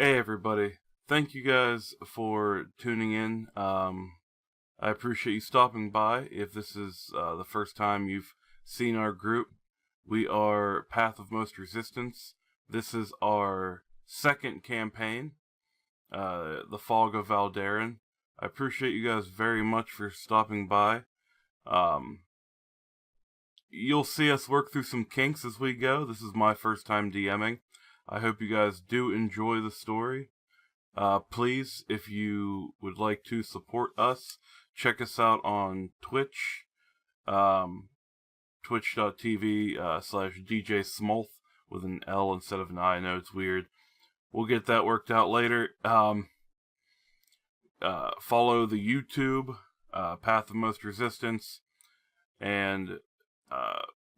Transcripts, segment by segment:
Hey everybody, thank you guys for tuning in. I appreciate you stopping by. If this is the first time you've seen our group, we are Path of Most Resistance. This is our second campaign, the Fog of Valdárin. I appreciate you guys very much for stopping by. You'll see us work through some kinks as we go. This is my first time DMing. I hope you guys do enjoy the story. Please, if you would like to support us, check us out on Twitch, twitch.tv slash DJ Smolth with an L instead of an I. I know it's weird. We'll get that worked out later. Follow the YouTube, Path of Most Resistance, and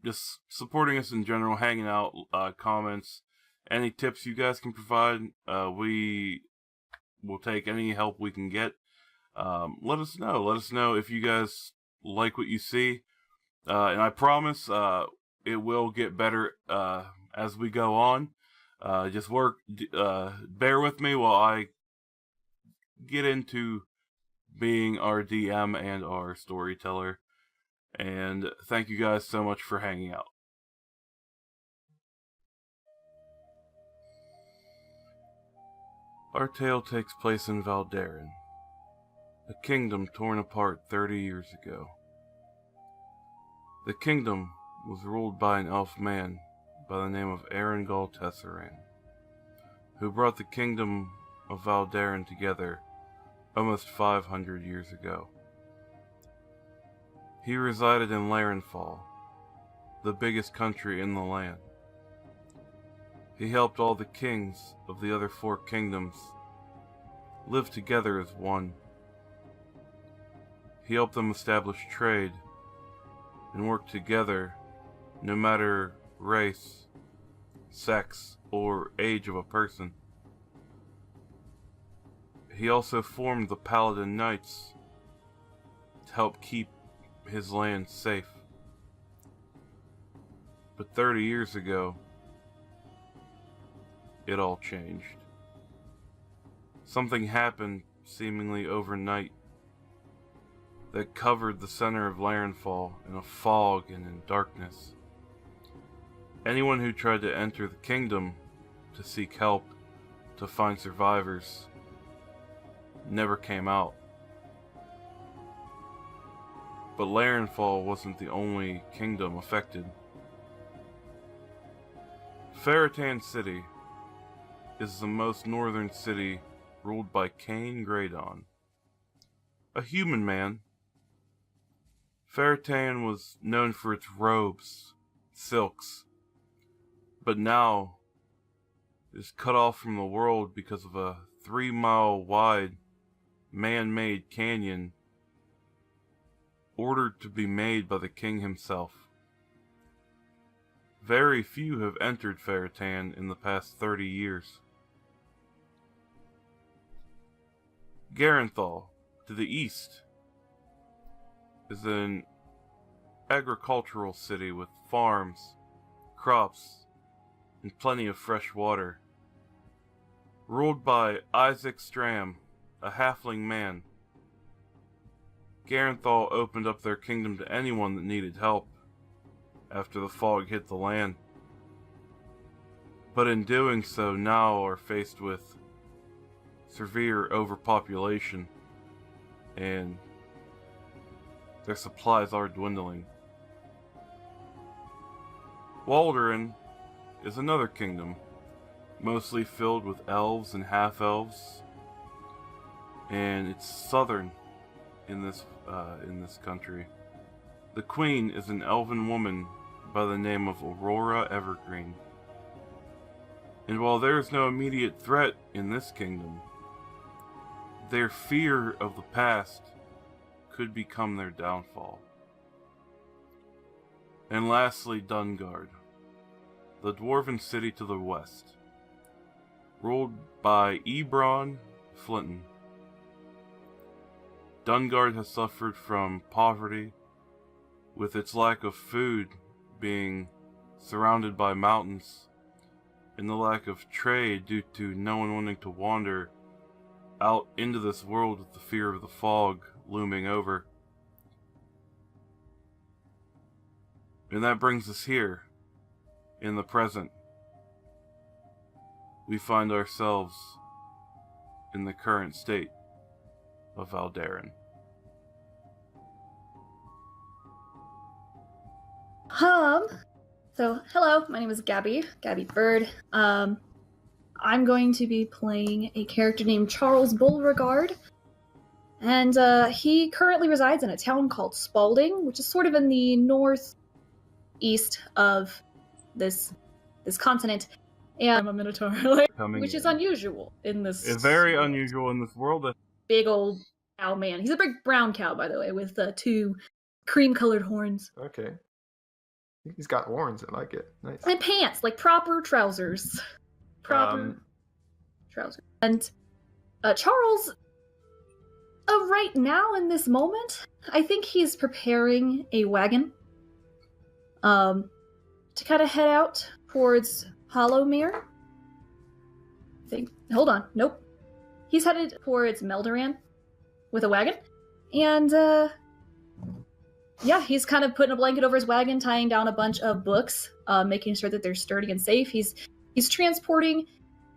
just supporting us in general, hanging out, comments. Any tips you guys can provide, we will take any help we can get. Let us know. Let us know if you guys like what you see. And I promise it will get better as we go on. Just bear with me while I get into being our DM and our storyteller. And thank you guys so much for hanging out. Our tale takes place in Valdárin, a kingdom torn apart 30 years ago. The kingdom was ruled by an elf man by the name of Erangel Tesseran, who brought the kingdom of Valdárin together almost 500 years ago. He resided in Larenfall, the biggest country in the land. He helped all the kings of the other 4 kingdoms live together as one. He helped them establish trade and work together no matter race, sex, or age of a person. He also formed the Paladin Knights to help keep his land safe. But 30 years ago, it all changed. Something happened seemingly overnight that covered the center of Larenfall in a fog and in darkness. Anyone who tried to enter the kingdom to seek help, to find survivors, never came out. But Larenfall wasn't the only kingdom affected. Ferritan City is the most northern city ruled by Cain Graydon, a human man. Ferritan was known for its robes, silks, but now is cut off from the world because of a 3-mile wide man-made canyon ordered to be made by the king himself. Very few have entered Ferritan in the past 30 years. Garanthal, to the east, is an agricultural city with farms, crops, and plenty of fresh water. Ruled by Isaac Stram, a halfling man. Garanthal opened up their kingdom to anyone that needed help after the fog hit the land. But in doing so, now are faced with severe overpopulation, and their supplies are dwindling. Waldarin is another kingdom, mostly filled with elves and half-elves, and it's southern in this country. The queen is an elven woman by the name of Aurora Evergreen. And while there is no immediate threat in this kingdom, their fear of the past could become their downfall. And lastly, Dungard, the dwarven city to the west, ruled by Ebron Flinton. Dungard has suffered from poverty, with its lack of food being surrounded by mountains, and the lack of trade due to no one wanting to wander out into this world with the fear of the fog looming over. And that brings us here, in the present. We find ourselves in the current state of Valdárin. So hello, my name is Gabby Bird. I'm going to be playing a character named Charles Beauregard, and he currently resides in a town called Spalding, which is sort of in the northeast of this continent. And I'm a Minotaur, which is unusual in this. It's very unusual in this world. Big old cow man. He's a big brown cow, by the way, with 2 cream-colored horns. Okay. He's got horns. I like it. Nice. And pants, like proper trousers. Trousers. And Charles, right now in this moment, I think he's preparing a wagon to kind of head out towards Hollowmere. Hold on. Nope. He's headed towards Meldoran with a wagon. And, yeah, he's kind of putting a blanket over his wagon, tying down a bunch of books, making sure that they're sturdy and safe. He's transporting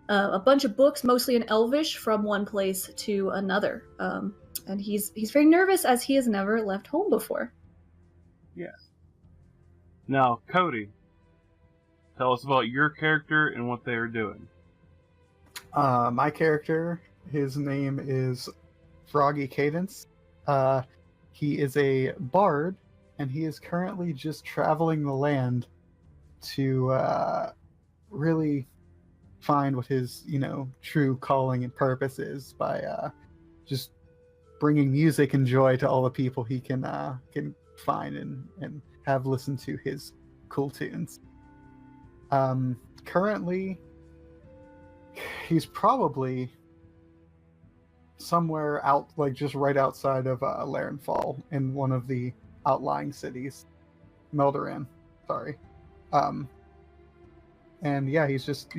a bunch of books, mostly in Elvish, from one place to another. And he's very nervous as he has never left home before. Yeah. Now, Cody, tell us about your character and what they are doing. My character, his name is Froggy Cadence. He is a bard, and he is currently just traveling the land to really find what his, true calling and purpose is by just bringing music and joy to all the people he can find and have listen to his cool tunes. Currently, he's probably somewhere out, like just right outside of Larenfall in one of the outlying cities, Meldoran. Sorry, and yeah, he's just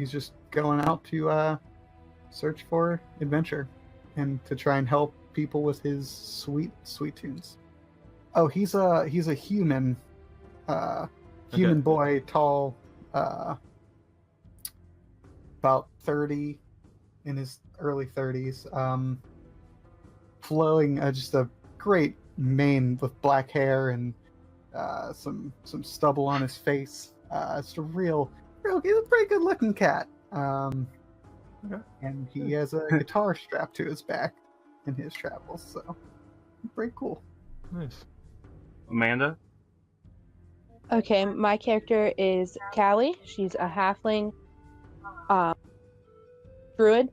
going out to search for adventure and to try and help people with his sweet tunes. Oh, he's a human, human boy, tall, about 30, in his early 30s. Flowing, just a great mane with black hair and some stubble on his face. It's a real, he's a pretty good looking cat. And he has a guitar strapped to his back in his travels, so pretty cool. Nice. Amanda? Okay, my character is Callie. She's a halfling druid,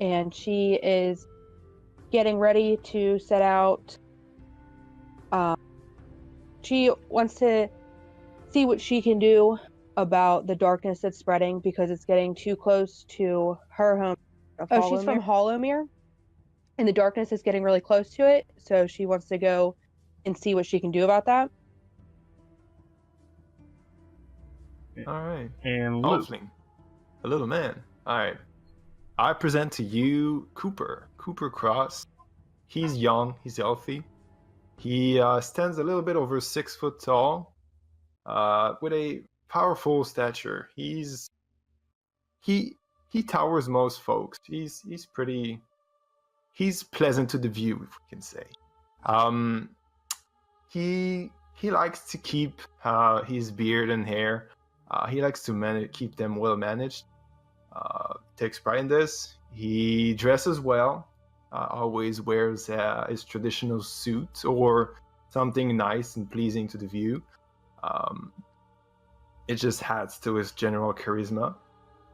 and she is getting ready to set out. She wants to see what she can do about the darkness that's spreading because it's getting too close to her home. Oh, she's from Hollowmere, and the darkness is getting really close to it, so she wants to go and see what she can do about that. All right. And Luke. Halfling. A little man. All right. I present to you Cooper Cross. He's young. He's healthy. He stands a little bit over 6 foot tall, with a powerful stature. He towers most folks. He's pleasant to the view, if we can say. He likes to keep his beard and hair. He likes to keep them well managed. Takes pride in this. He dresses well. Always wears his traditional suit or something nice and pleasing to the view. It just adds to his general charisma.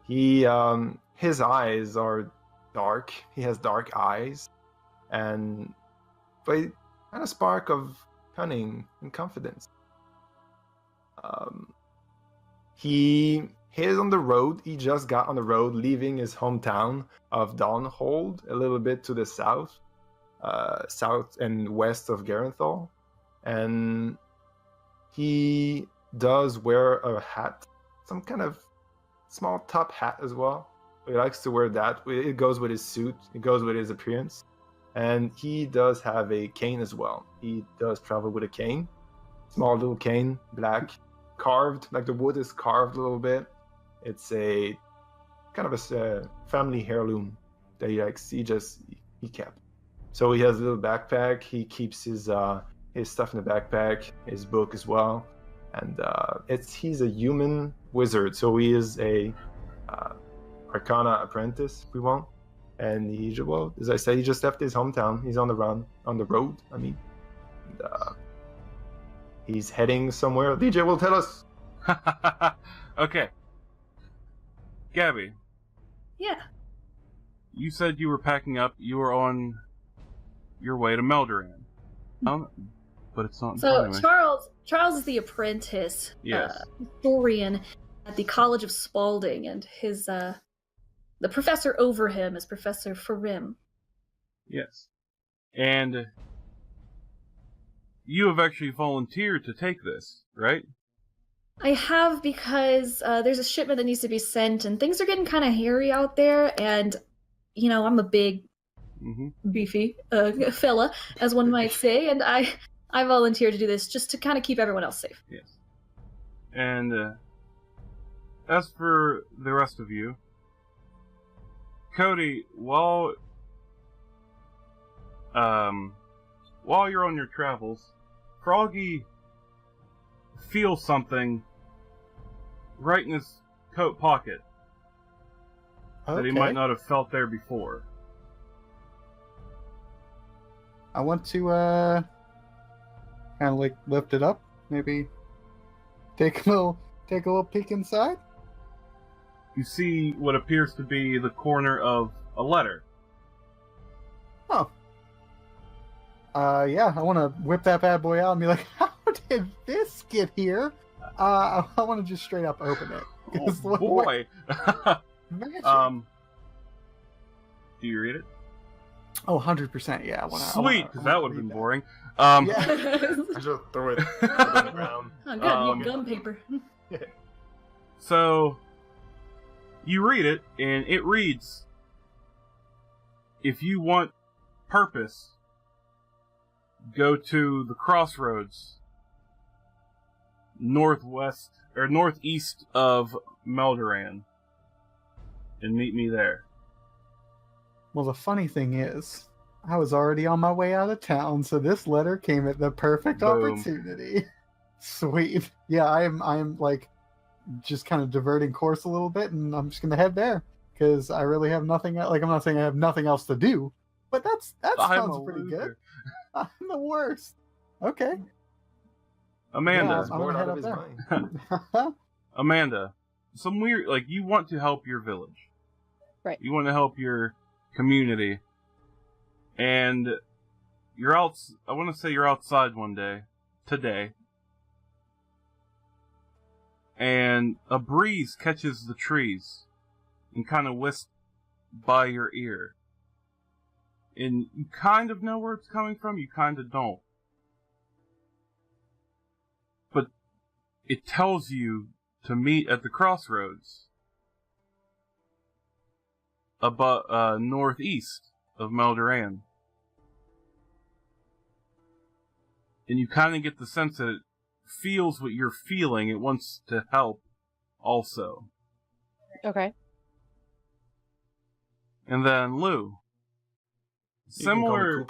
His eyes are dark. He has dark eyes, but a spark of cunning and confidence. He is on the road. He just got on the road, leaving his hometown of Dawnhold, a little bit to the south and west of Garenthal. And he does wear a hat, some kind of small top hat as well. He likes to wear that. It goes with his suit. It goes with his appearance. And he does have a cane as well. He does travel with a cane. Small little cane, black, carved, like the wood is carved a little bit. It's a kind of a family heirloom that he kept. So he has a little backpack. He keeps his stuff in the backpack, his book as well. And he's a human wizard, so he is a Arcana apprentice, if we want. And as I said, he just left his hometown. He's on the road, I mean. And, he's heading somewhere. DJ will tell us. Okay. Gabby. Yeah. You said you were packing up. You were on your way to Meldoran. But it's not. So Charles is the apprentice historian at the College of Spalding, and his the professor over him is Professor Farim. Yes. And you have actually volunteered to take this, right? I have, because there's a shipment that needs to be sent, and things are getting kind of hairy out there, and, you know, I'm a big, beefy fella, as one might say, and I volunteered to do this just to kind of keep everyone else safe. Yes. And as for the rest of you, Cody, while you're on your travels, Froggy feels something right in his coat pocket that he might not have felt there before. I want to kind of like lift it up, maybe take a little peek inside. You see what appears to be the corner of a letter. Oh. Yeah, I want to whip that bad boy out and be like, how did this get here? I want to just straight up open it. Oh, boy. Magic. Do you read it? Oh, 100%, yeah. Sweet, because that would have been boring. Yeah. I just throw it on the ground. I got new gum paper. So, you read it, and it reads, if you want purpose, go to the crossroads northeast of Meldoran and meet me there. Well, the funny thing is, I was already on my way out of town, so this letter came at the perfect opportunity. Sweet. Yeah, I am like just kind of diverting course a little bit, and I'm just gonna head there because I really have nothing. Like, I'm not saying I have nothing else to do, but that sounds pretty good. I'm the worst. Okay. Amanda. Yeah, bored out of his mind. Amanda, some weird, like, you want to help your village. Right. You want to help your community. And you're out, I want to say you're outside one day, today. And a breeze catches the trees and kind of whisks by your ear. And you kind of know where it's coming from, you kind of don't. But it tells you to meet at the crossroads about northeast of Meldoran. And you kind of get the sense that it feels what you're feeling. It wants to help also. Okay. And then Lou. You can call me Similar...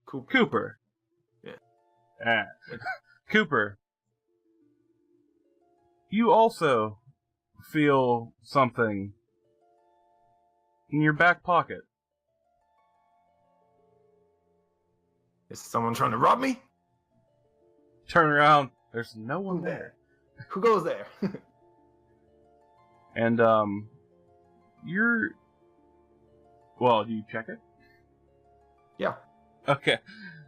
Cooper. Yeah. Cooper. You also feel something in your back pocket. Is someone trying to rob me? Turn around. There's no one there. Who goes there? And, you're... Well, do you check it? Yeah. Okay.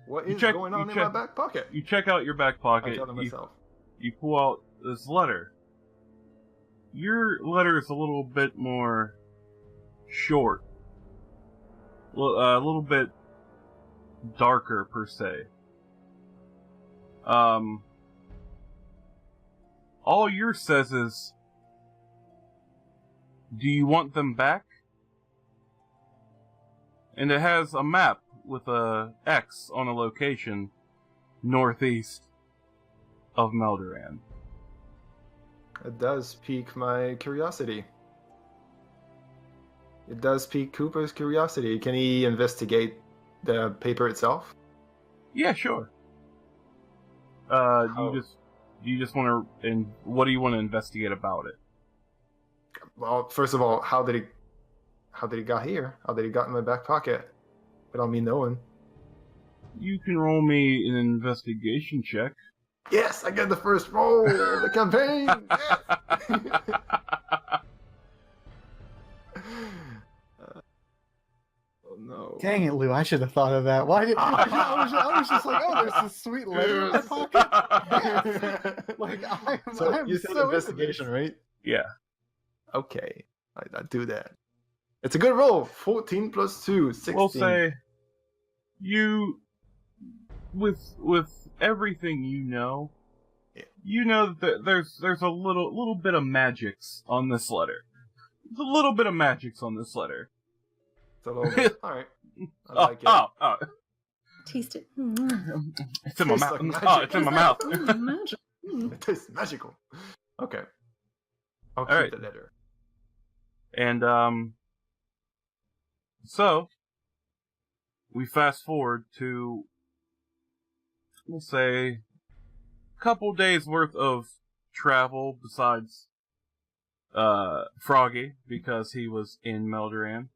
What is going on in my back pocket? You check out your back pocket. I'm telling myself. You pull out this letter. Your letter is a little bit more short. A little bit darker, per se. All yours says is, Do you want them back? And it has a map with a X on a location northeast of Valdárin. It does pique my curiosity. It does pique Cooper's curiosity. Can he investigate the paper itself? Yeah, sure. Do you just want to? And what do you want to investigate about it? Well, first of all, how did he got here? How did he got in my back pocket without me knowing? You can roll me an investigation check. Yes, I get the first roll of the campaign. Yes. Oh no! Dang it, Lou! I should have thought of that. Why did I was just like, oh, there's this sweet letter in my pocket. Yes. Like I'm you said so investigation, right? Yeah. Okay, I do that. It's a good roll. 14 plus 2, 16. We'll say you, with everything you know that there's a little bit of magics on this letter. There's a little bit of magics on this letter. It's a little bit. All right. I like it. Taste it. It's in my Tastes mouth. like Oh, it's in my mouth. Magic. It tastes magical. Okay. I'll keep Alright. the letter. And so we fast forward to, we'll say, a couple days worth of travel besides Froggy, because he was in Valdárin.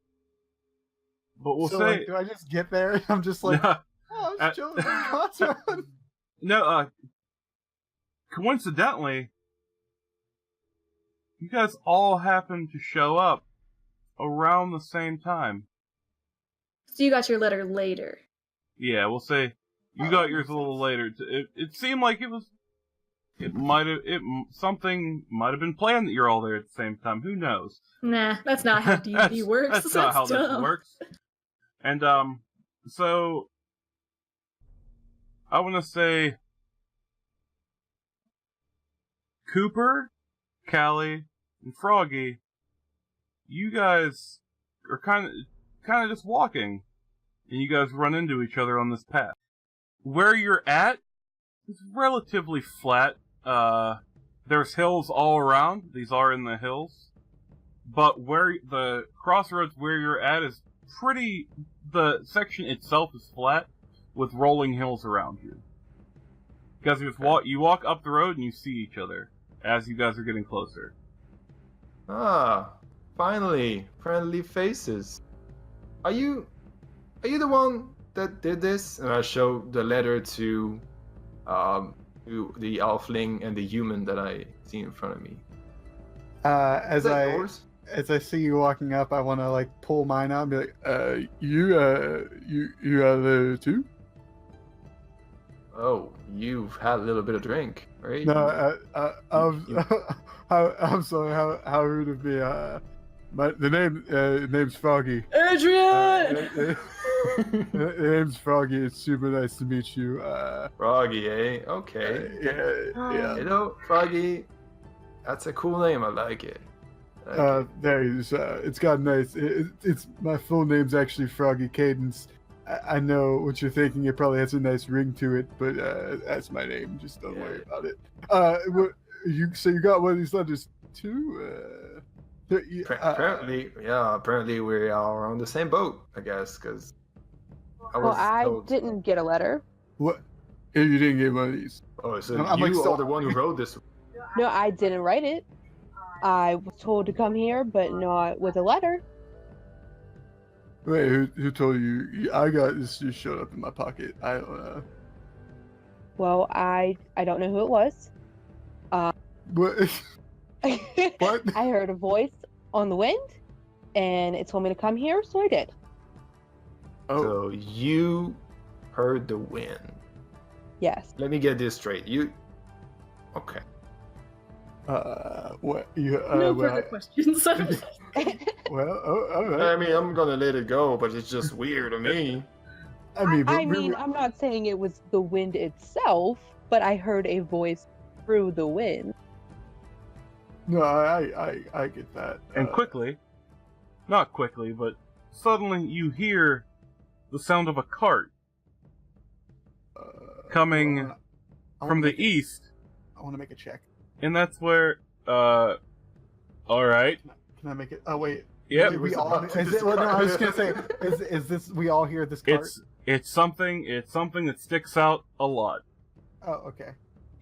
But we'll so, say, like, do I just get there? I'm just like, oh, I was chilling in the crossroads. no, coincidentally, you guys all happen to show up around the same time. So you got your letter later. Yeah, we'll say you got yours a little later. It seemed like something might have been planned that you're all there at the same time. Who knows? Nah, that's not how D&D works. That's not how dumb. this works. And so I want to say Cooper, Callie, and Froggy, you guys are kind of just walking, and you guys run into each other on this path. Where you're at is relatively flat. There's hills all around. These are in the hills. But where the crossroads where you're at is the section itself is flat with rolling hills around you. Because you walk up the road and you see each other as you guys are getting closer. Ah, finally, friendly faces. Are you the one that did this? And I show the letter to the elfling and the human that I see in front of me. As yours? As I see you walking up, I want to like pull mine out and be like, you are there too? Oh, you've had a little bit of drink, right? No, I'm sorry. How rude of me. The name's Froggy. Adrian! The name's Froggy. It's super nice to meet you. Froggy, eh? Okay. Yeah. You know, Froggy, that's a cool name. I like it. It's got nice. It's my full name's actually Froggy Cadence. I know what you're thinking. It probably has a nice ring to it, but that's my name. Just don't worry about it. So you got one of these letters too? Apparently we are on the same boat, I guess, because I didn't get a letter. What? You didn't get one of these? Oh, so I'm you like, are the one who wrote this. No, I didn't write it. I was told to come here, but not with a letter. Wait, who told you? I got this. Just showed up in my pocket. I don't know. Well, I don't know who it was. What? What? I heard a voice on the wind, and it told me to come here, so I did. Oh. So you heard the wind. Yes. Let me get this straight. Okay. What? You? No further questions. Well, all right. I mean, I'm gonna let it go, but it's just weird to me. I'm not saying it was the wind itself, but I heard a voice through the wind. No, I get that. And quickly, not quickly, but suddenly you hear the sound of a cart coming from the east. I want to make a check. And that's where, alright. Can I make it? Oh, wait. Yep. We all, is it, well, no, I was going to say, is this, we all hear this cart? It's something that sticks out a lot. Oh, okay.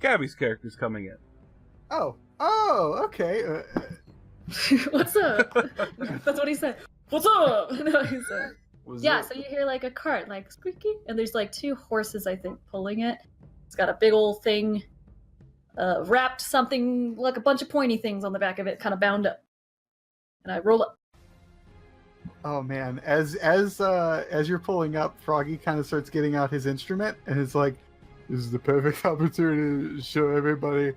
Gabby's character's coming in. Oh, okay. What's up? That's what he said. What's up? No, he said. So you hear like a cart, like squeaky, and there's like 2 horses, I think, pulling it. It's got a big old thing, wrapped something like a bunch of pointy things on the back of it, kind of bound up. And I roll up. Oh man, as you're pulling up, Froggy kind of starts getting out his instrument, and it's like, this is the perfect opportunity to show everybody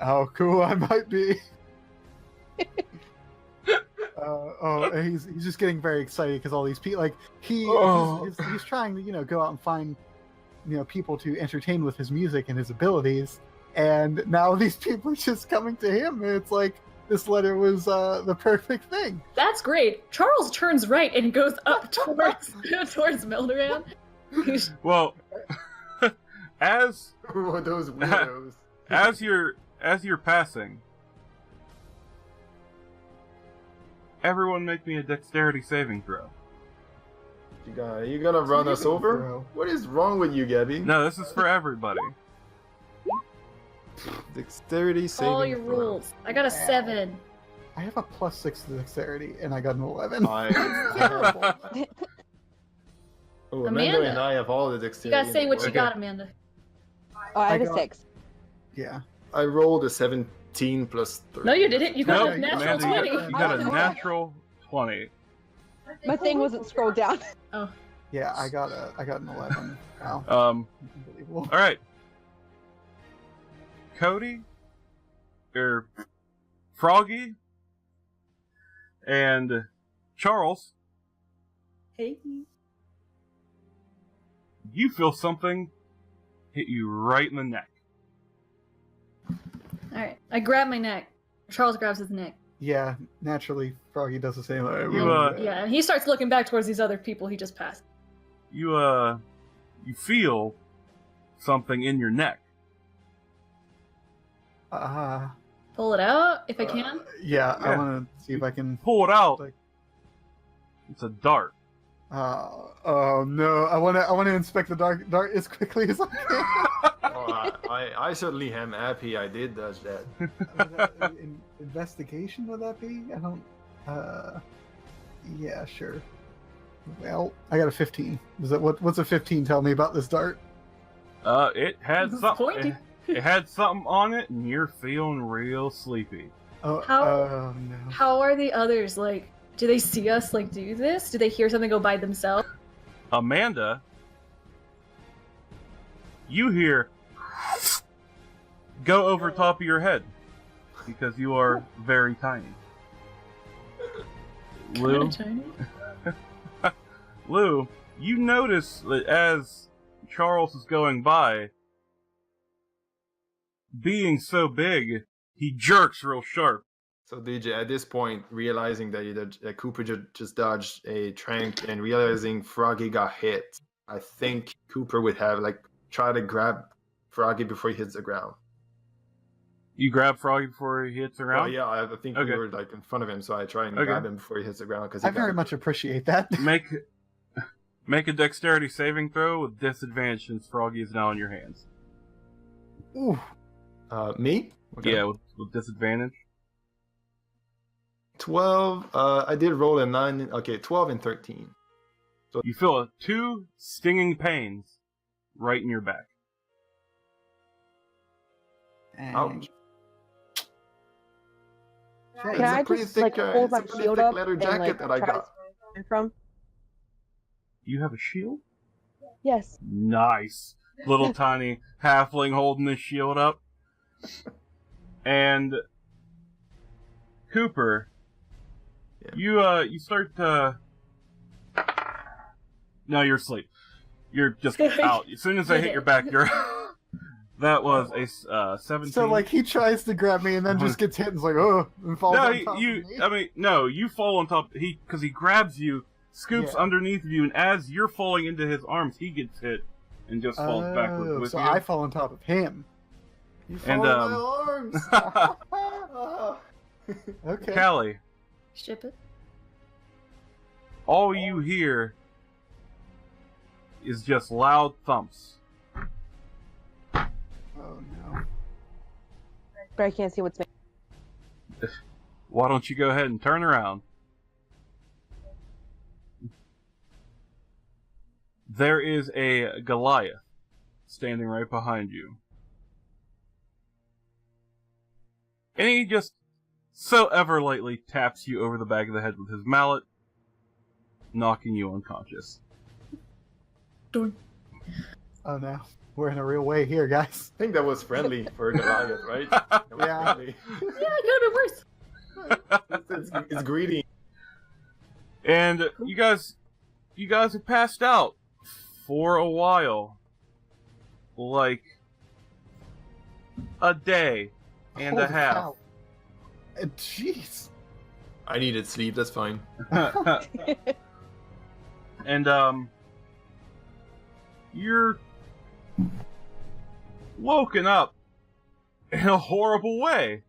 how cool I might be. And he's just getting very excited because all these people, like he's trying to go out and find people to entertain with his music and his abilities, and now these people are just coming to him, and it's like this letter was the perfect thing. That's great. Charles turns right and goes up towards Mildoran. Well, as those weirdos. as you're passing, everyone make me a dexterity saving throw. You gonna run us over? Throw. What is wrong with you, Gabby? No, this is for everybody. Dexterity saving All your throw. rules. I got a 7. I have a +6 to dexterity, and I got an 11. Terrible. Oh, Amanda Amanda and I have all the You dexterity. gotta say what you Okay. got, Amanda. Oh, I have I a got- 6. Yeah. I rolled a 17 plus 3. No, you didn't. You got Nope, a natural Amanda, 20. you got a natural 20. My thing wasn't scrolled down. Yeah, I got an 11. Wow. Unbelievable. All right, Cody, or Froggy, and Charles. Hey. You feel something hit you right in the neck. Alright. I grab my neck. Charles grabs his neck. Yeah, naturally, Froggy does the same. Yeah, and he starts looking back towards these other people he just passed. You feel something in your neck. Pull it out if I can. Yeah, I Yeah. want to see if I can. Pull it out. Like- It's a dart. Oh no! I want to inspect the dart as quickly as I can. I certainly am happy I did that. Investigation, would that be? I don't. Yeah, sure. Well, I got a 15. Is that what's a 15 tell me about this dart? It had This is something. pointy. It had something on it, and you're feeling real sleepy. Oh, How- oh no! How are the others? Like, do they see us like do this? Do they hear something go by themselves? Amanda, you hear go over top of your head because you are very tiny. Lou, Kinda tiny. Lou, you notice that as Charles is going by, being so big, he jerks real sharp. So DJ, at this point, realizing that Cooper just dodged a trank and realizing Froggy got hit, I think Cooper would have try to grab Froggy before he hits the ground. You grab Froggy before he hits the Oh ground? yeah, I think Okay. we were in front of him, so I try and Okay. grab him before he hits the ground because I very much appreciate that. Make a dexterity saving throw with disadvantage since Froggy is now in your hands. Ooh, Me? Okay. Yeah, with disadvantage. 12. I did roll a 9. Okay, 12 and 13. You feel 2 stinging pains right in your back. and Ouch. Can It's Can a I pretty just thick, hold it's my a pretty shield thick up leather and jacket that I try to got. swim from? You have a shield? Yes. Nice. Little tiny halfling holding his shield up. And Cooper, you start to... No, you're asleep. You're just out. As soon as I hit your back, you're... That was a 17. So like he tries to grab me and then just gets hit and is like, oh, and falls No, on top of me. you fall on top. Because he grabs you, scoops underneath you, and as you're falling into his arms, he gets hit and just falls backwards with so you. I fall on top of him. You fall in my arms. Okay. Callie, Ship it. all you hear is just loud thumps. Oh no. But I can't see what's making. Why don't you go ahead and turn around? There is a Goliath standing right behind you. And he just so ever lightly taps you over the back of the head with his mallet, knocking you unconscious. Doink. Oh no. We're in a real way here, guys. I think that was friendly for Goliath, right? Yeah. Friendly. Yeah, it could have been worse. It's greedy. And you guys have passed out for a while. Like a day and a Holy half. cow. Jeez. I needed sleep, that's fine. And you're woken up in a horrible way.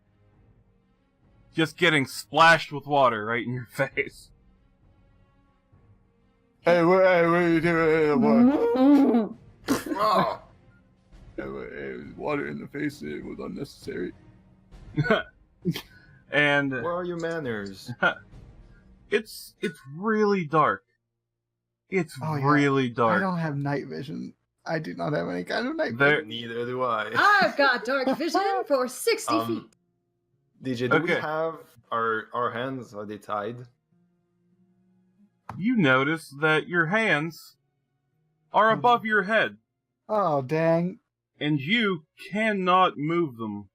Just getting splashed with water right in your face. Hey, what are you doing? Oh, Water in the face, it was unnecessary. And where are your manners? it's really dark. It's Oh, yeah. really I dark. don't have night vision. I do not have any kind of night vision. Neither do I. I've got dark vision for 60 feet. DJ, do we Okay. have our hands? Are they tied? You notice that your hands are above your head, Oh, dang. and you cannot move them.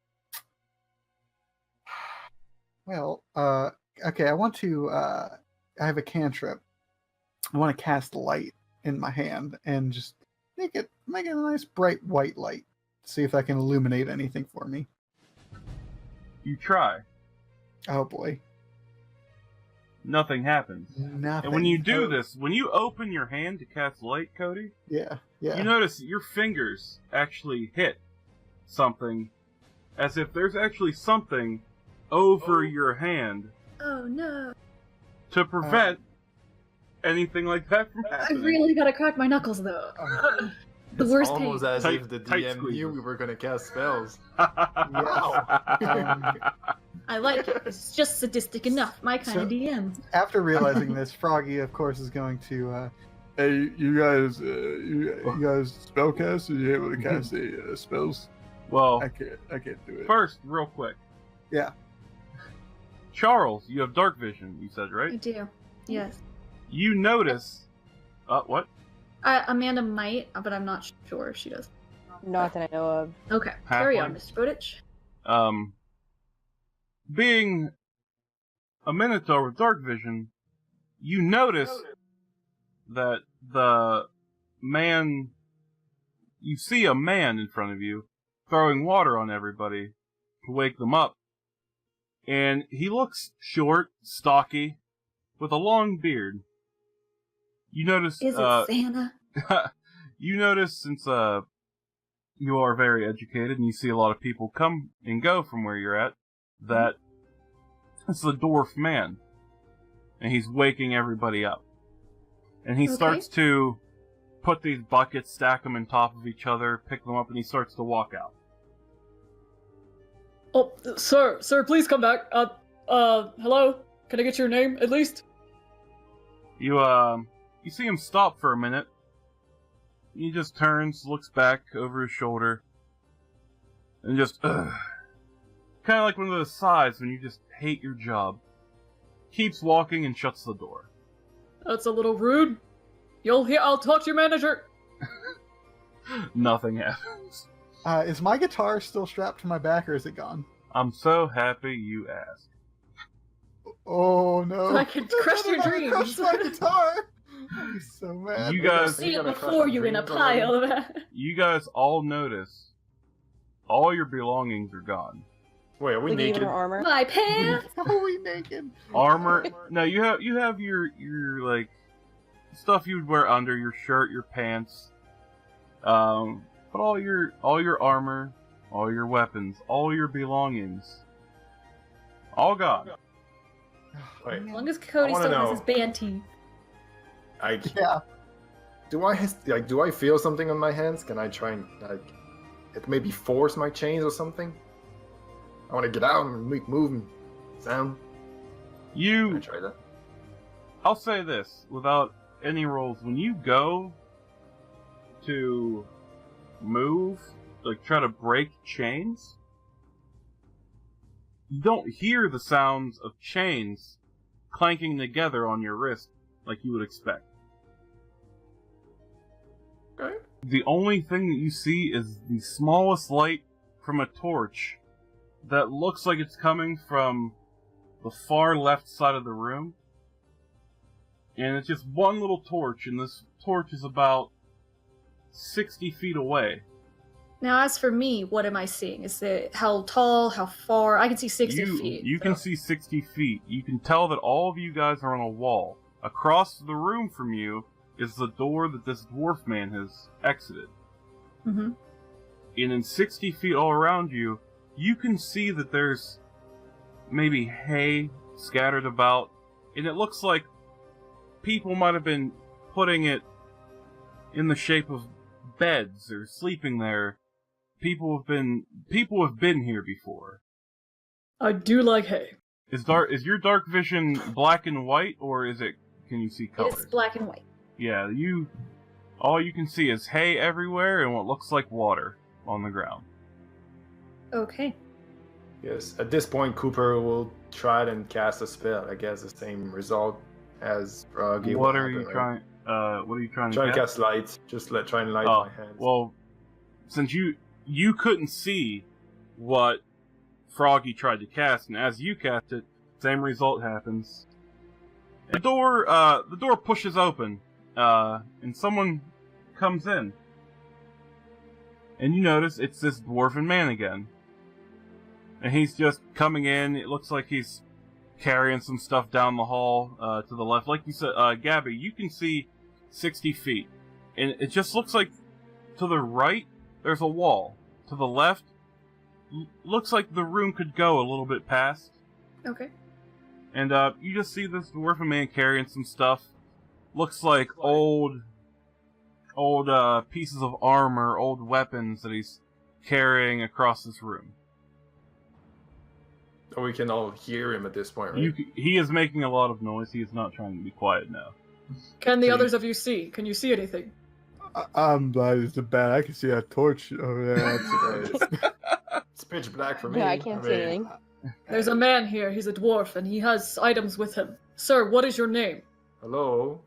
Well, okay, I want to, I have a cantrip. I want to cast light in my hand and just make it a nice bright white light. See if I can illuminate anything for me. You try. Oh boy. Nothing happens. Nothing. And when you do Oh, this, when you open your hand to cast light, Cody, Yeah. you notice that your fingers actually hit something, as if there's actually something over your hand Oh no. to prevent anything like that from I happening. really gotta crack my knuckles though. The It's worst almost pain. as Tight- if the tight DM knew squeezes. we were gonna cast spells. I like it. It's just sadistic enough. My kind So- of DM. After realizing this, Froggy, of course, is going to. Hey, you guys, you guys spellcast? Are you able to cast spells? Well, I can't do it. first, real quick. Yeah. Charles, you have dark vision, you said, I right? do. Yes. You notice... what? Amanda might, but I'm not sure if she does. Not that I know of. Okay. Carry on, Halfling. Mr. Bowditch. Being a Minotaur with dark vision, you notice that you see a man in front of you throwing water on everybody to wake them up. And he looks short, stocky, with a long beard. You notice, Is it Santa? you notice, since you are very educated and you see a lot of people come and go from where you're at, that it's a dwarf man. And he's waking everybody up. And he Okay. starts to put these buckets, stack them on top of each other, pick them up, and he starts to walk out. Oh, sir, please come back. Hello? Can I get your name, at least? You see him stop for a minute. He just turns, looks back over his shoulder, and just, kind of like one of those sighs when you just hate your job. Keeps walking and shuts the door. That's a little rude. I'll talk to your manager. Nothing happens. Is my guitar still strapped to my back, or is it gone? I'm so happy you asked. Oh no! I could crush your dreams. Crush my guitar. I'm so mad. You guys- See it gonna crush before the you in a dreams pile of that. You guys all notice all your belongings are gone. Wait, are we Like even naked? her armor. My pants. Are we naked? Armor. No, you have your like stuff you would wear under your shirt, your pants. But all your armor, all your weapons, all your belongings, all gone. Wait, As long as Cody I wanna still has know. his band teeth. Yeah. Do I feel something on my hands? Can I try and maybe force my chains or something? I want to get out and make movement sound. Can I try that? I'll say this without any rules: when you go to move, like try to break chains, you don't hear the sounds of chains clanking together on your wrist like you would expect. Okay. The only thing that you see is the smallest light from a torch that looks like it's coming from the far left side of the room. And it's just one little torch, and this torch is about 60 feet away. Now, as for me, what am I seeing? Is it how tall, how far? I can see 60 feet. You can see 60 feet. You can tell that all of you guys are on a wall. Across the room from you is the door that this dwarf man has exited. Mm-hmm. And in 60 feet all around you, you can see that there's maybe hay scattered about, and it looks like people might have been putting it in the shape of beds or sleeping there. People have been here before. I do like hay. Is your dark vision black and white, or is it? Can you see colors? It's black and white. Yeah, all you can see is hay everywhere and what looks like water on the ground. Okay. Yes. At this point, Cooper will try and cast a spell. I guess the same result as Froggy. What are you trying? What are you trying to Trying to cast? cast light. Just try and light Oh, my hands. well, since you couldn't see what Froggy tried to cast, and as you cast it, same result happens. The door pushes open, and someone comes in. And you notice it's this dwarven man again. And he's just coming in. It looks like he's carrying some stuff down the hall to the left. Like you said, Gabby, you can see 60 feet. And it just looks like to the right, there's a wall. To the left, looks like the room could go a little bit past. Okay. And you just see this dwarven man carrying some stuff. Looks like old pieces of armor, old weapons that he's carrying across this room. Oh, we can all hear him at this point, right? He is making a lot of noise. He is not trying to be quiet now. Can the See? others of you see? Can you see anything? I'm blind as a bat. I can see a torch over there. It's pitch black for me. Yeah, I can't see mean, anything. There's a man here. He's a dwarf, and he has items with him. Sir, what is your name? Hello.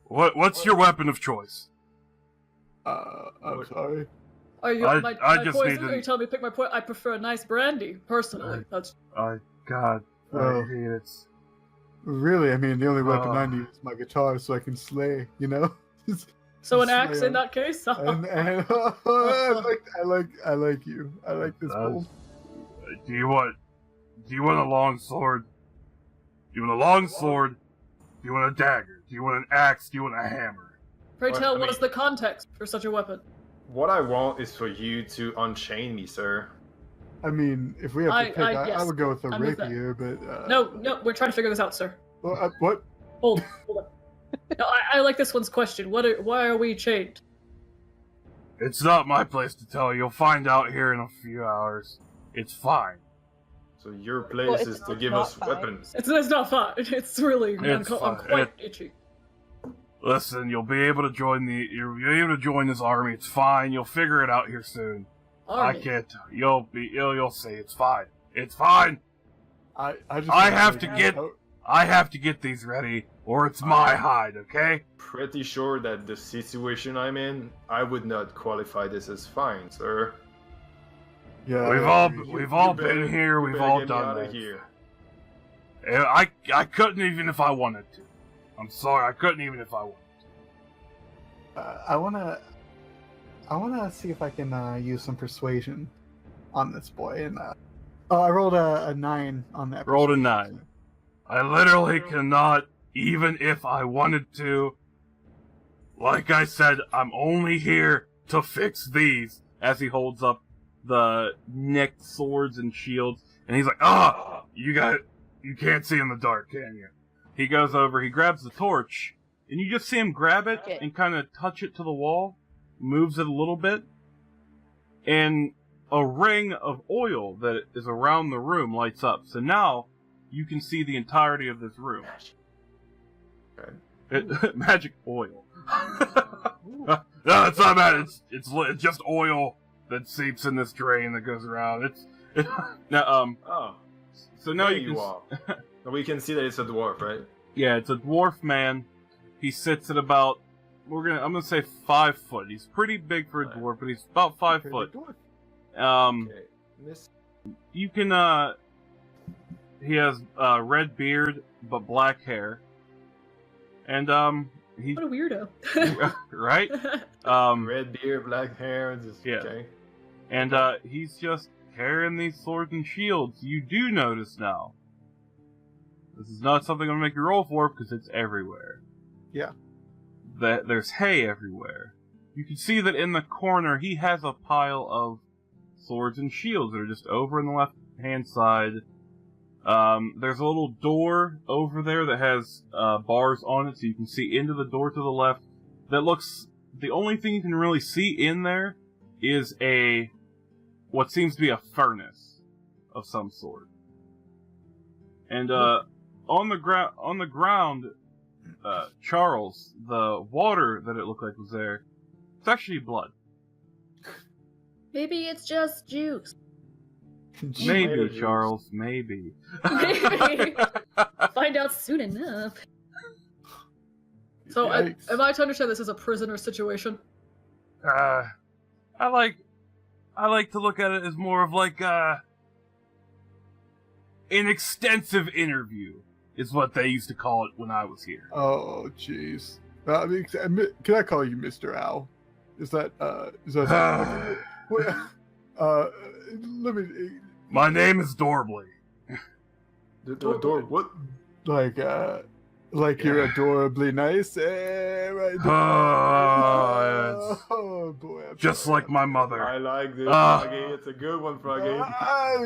What's your weapon of choice? I'm sorry. Are you I my just poison? need to- Are you telling me to pick my poison? I prefer a nice brandy, personally. That's God, Oh. I hate it. Really, I mean, the only weapon I Oh. need is my guitar, so I can slay. You know. so an Slay axe in on- that case. And I like you. I like this bowl. Do you want a long sword? Do you want a long sword? Do you want a dagger? Do you want an axe? Do you want a hammer? Pray Well, tell, I what is mean- the context for such a weapon? What I want is for you to unchain me, sir. I mean, if we have to pick, I yes, would go with a I'm with that. rapier, but No, we're trying to figure this out, sir. What? Hold on. No, I like this one's question. Why are we chained? It's not my place to tell you. You'll find out here in a few hours. It's fine. So your place Well, it's is to not- give not us fine. weapons. It's not fun. It's really It's I'm fine. quite itchy. Listen, you'll be able to join this army. It's fine. You'll figure it out here soon. Army. I can't. You'll see. It's fine. It's fine. I have to get these ready, or it's my hide. Okay? Pretty sure that the situation I'm in, I would not qualify this as fine, sir. Yeah, We've all been here. We've all done this. this. Here. I couldn't even if I wanted to. I'm sorry. I couldn't even if I wanted to. I wanna. I want to see if I can use some persuasion on this boy. And I rolled a 9 on that. Rolled a 9. I literally cannot, even if I wanted to. Like I said, I'm only here to fix these. As he holds up the nicked swords and shields, and he's like, you can't see in the dark, can you? He goes over, he grabs the torch, and you just see him grab it and kind of touch it to the wall, moves it a little bit, and a ring of oil that is around the room lights up. So now you can see the entirety of this room. Magic oil. No, it's not bad. It's just oil that seeps in this drain that goes around. Now So now you can. We can see that it's a dwarf, right? Yeah, it's a dwarf man. He sits at about I'm gonna say 5 foot. He's pretty big for a dwarf, but he's about 5 foot. Okay. You can he has red beard but black hair, and he. What a weirdo. Right? Red beard, black hair, yeah. Okay. And he's just carrying these swords and shields. You do notice now. This is not something I'm gonna make you roll for because it's everywhere. Yeah. That there's hay everywhere. You can see that in the corner he has a pile of swords and shields that are just over in the left hand side. There's a little door over there that has bars on it, so you can see into the door to the left. That looks. The only thing you can really see in there is what seems to be a furnace of some sort. And on the ground, Charles, the water that it looked like was there, it's actually blood. Maybe it's just juice. Maybe, Charles, maybe. Maybe. Find out soon enough. So, am I to understand this as a prisoner situation? I like to look at it as more of like an extensive interview, is what they used to call it when I was here. Oh, jeez. I mean, can I call you Mr. Owl? Is that let me. My name is Dorbley. What? Like you're adorably nice. Right? Oh boy! Just like my mother. I like this, Froggy. It's a good one, Froggy. I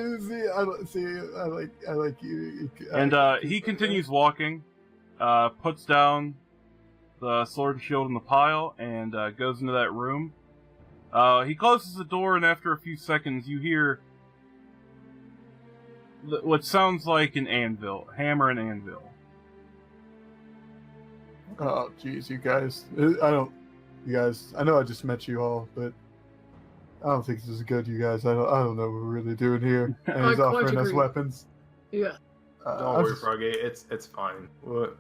like you. And he continues walking, puts down the sword and shield in the pile, and goes into that room. He closes the door, and after a few seconds, you hear what sounds like an anvil, hammer and anvil. Oh, jeez, you guys. I know I just met you all, but I don't think this is good, you guys. I don't know what we're really doing here. And he's offering us weapons. Yeah. Don't worry, Froggy. It's fine. What?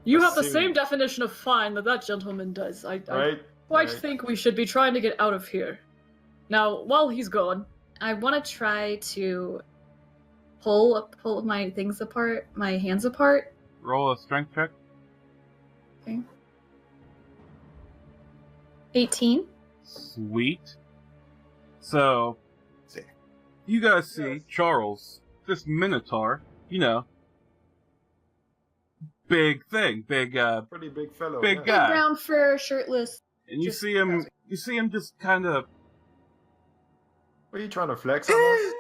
You have the same definition of fine that gentleman does. I quite think we should be trying to get out of here. Now, while he's gone, I want to try to pull my things apart, my hands apart. Roll a strength check. Okay. 18. Sweet. So, you guys see Charles, this Minotaur, big thing, pretty big fellow, big Big guy, brown fur, shirtless. and you see him just kind of. What are you trying to flex on us,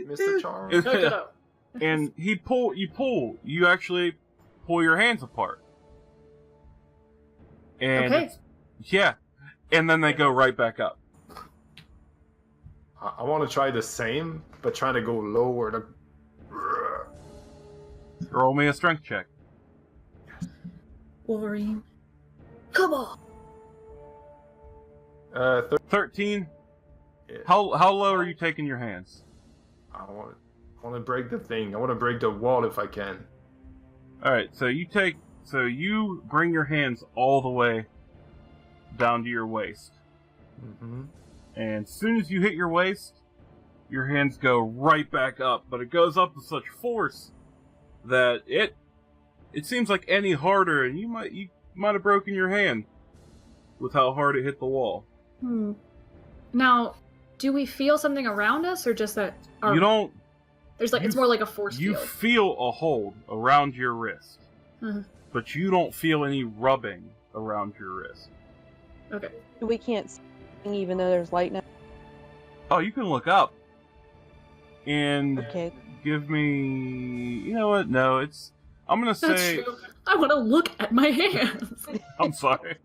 Mr. Charles? And you actually pull your hands apart. And okay. Yeah, and then they go right back up. I want to try the same, but trying to go lower. Roll me a strength check. Wolverine. Come on. 13. Yeah. How low are you taking your hands? I want to break the thing. I want to break the wall if I can. All right, so you bring your hands all the way down to your waist. Mm-hmm. And as soon as you hit your waist, your hands go right back up, but it goes up with such force that it seems like any harder, and you might have broken your hand with how hard it hit the wall. Now, do we feel something around us, or just that? You don't. There's like it's more like a force field. You feel a hold around your wrist, but you don't feel any rubbing around your wrist. Okay. We can't see even though there's light now. Oh, you can look up. And okay. Give me. You know what? No, it's. I'm gonna say. That's true. I want to look at my hands. I'm sorry,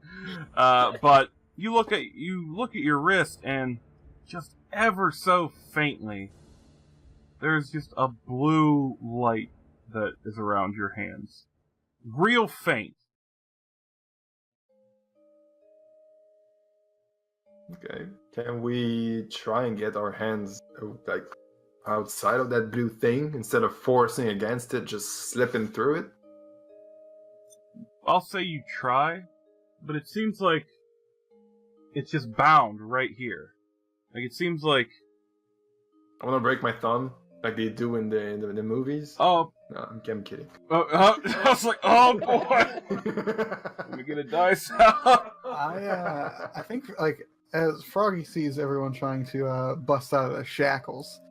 but you look at your wrist, and just ever so faintly, there's just a blue light that is around your hands, real faint. Okay. Can we try and get our hands like outside of that blue thing instead of forcing against it, just slipping through it? I'll say you try, but it seems like it's just bound right here. Like it seems like I want to break my thumb, like they do in the movies. Oh, no, I'm kidding. I was like, oh boy, let me get a dice out. I think like as Froggy sees everyone trying to bust out of the shackles,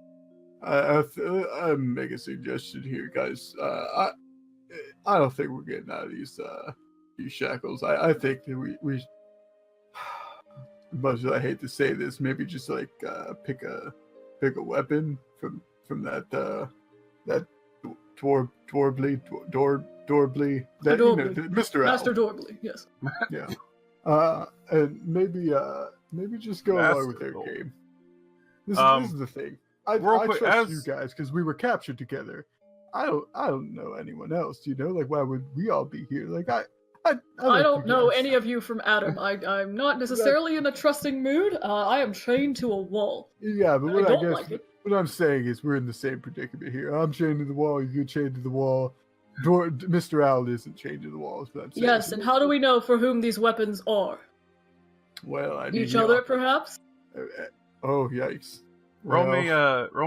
I make a suggestion here, guys. I don't think we're getting out of these shackles. I think that we much as I hate to say this, maybe just like pick a weapon from that Dorbly, that you know, Mr. Master Owl. Dorbly, yes. Yeah. And maybe just go along with their game. This is the thing. I trust you guys because we were captured together. I don't know anyone else. You know, like why would we all be here? Like I don't know any of you from Adam. I'm not necessarily in a trusting mood. I am chained to a wall. Yeah, but what I don't like it. What I'm saying is we're in the same predicament here. I'm chained to the wall. You're chained to the wall. Mr. Owl isn't chained to the wall. Is what I'm saying. Yes, and how do we know for whom these weapons are? Well, I mean, each other, perhaps. Oh, yikes! Roll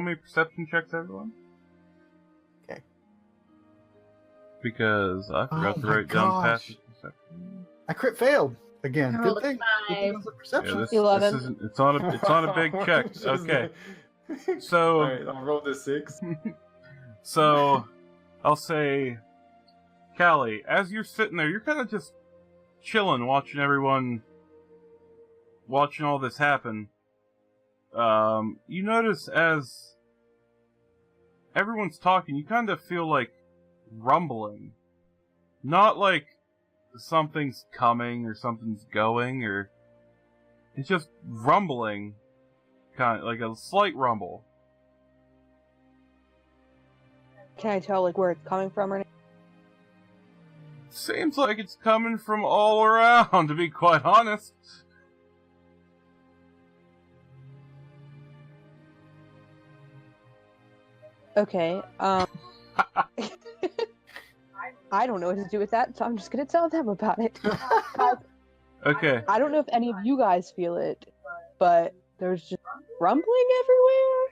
me perception checks, everyone. Okay. Because I forgot to write down passive perception. I crit failed again. Good thing. Perception. Yeah, 11. It's on a big check. Okay. So all right, I'll roll the 6. So I'll say, Callie, as you're sitting there, you're kind of just chilling, watching all this happen. You notice as everyone's talking, you kind of feel like rumbling. Not like something's coming or something's going, or it's just rumbling, kind of like a slight rumble. Can I tell like where it's coming from or anything? Seems like it's coming from all around, to be quite honest. Okay, I don't know what to do with that, so I'm just gonna tell them about it. Okay. I don't know if any of you guys feel it, but there's just rumbling everywhere.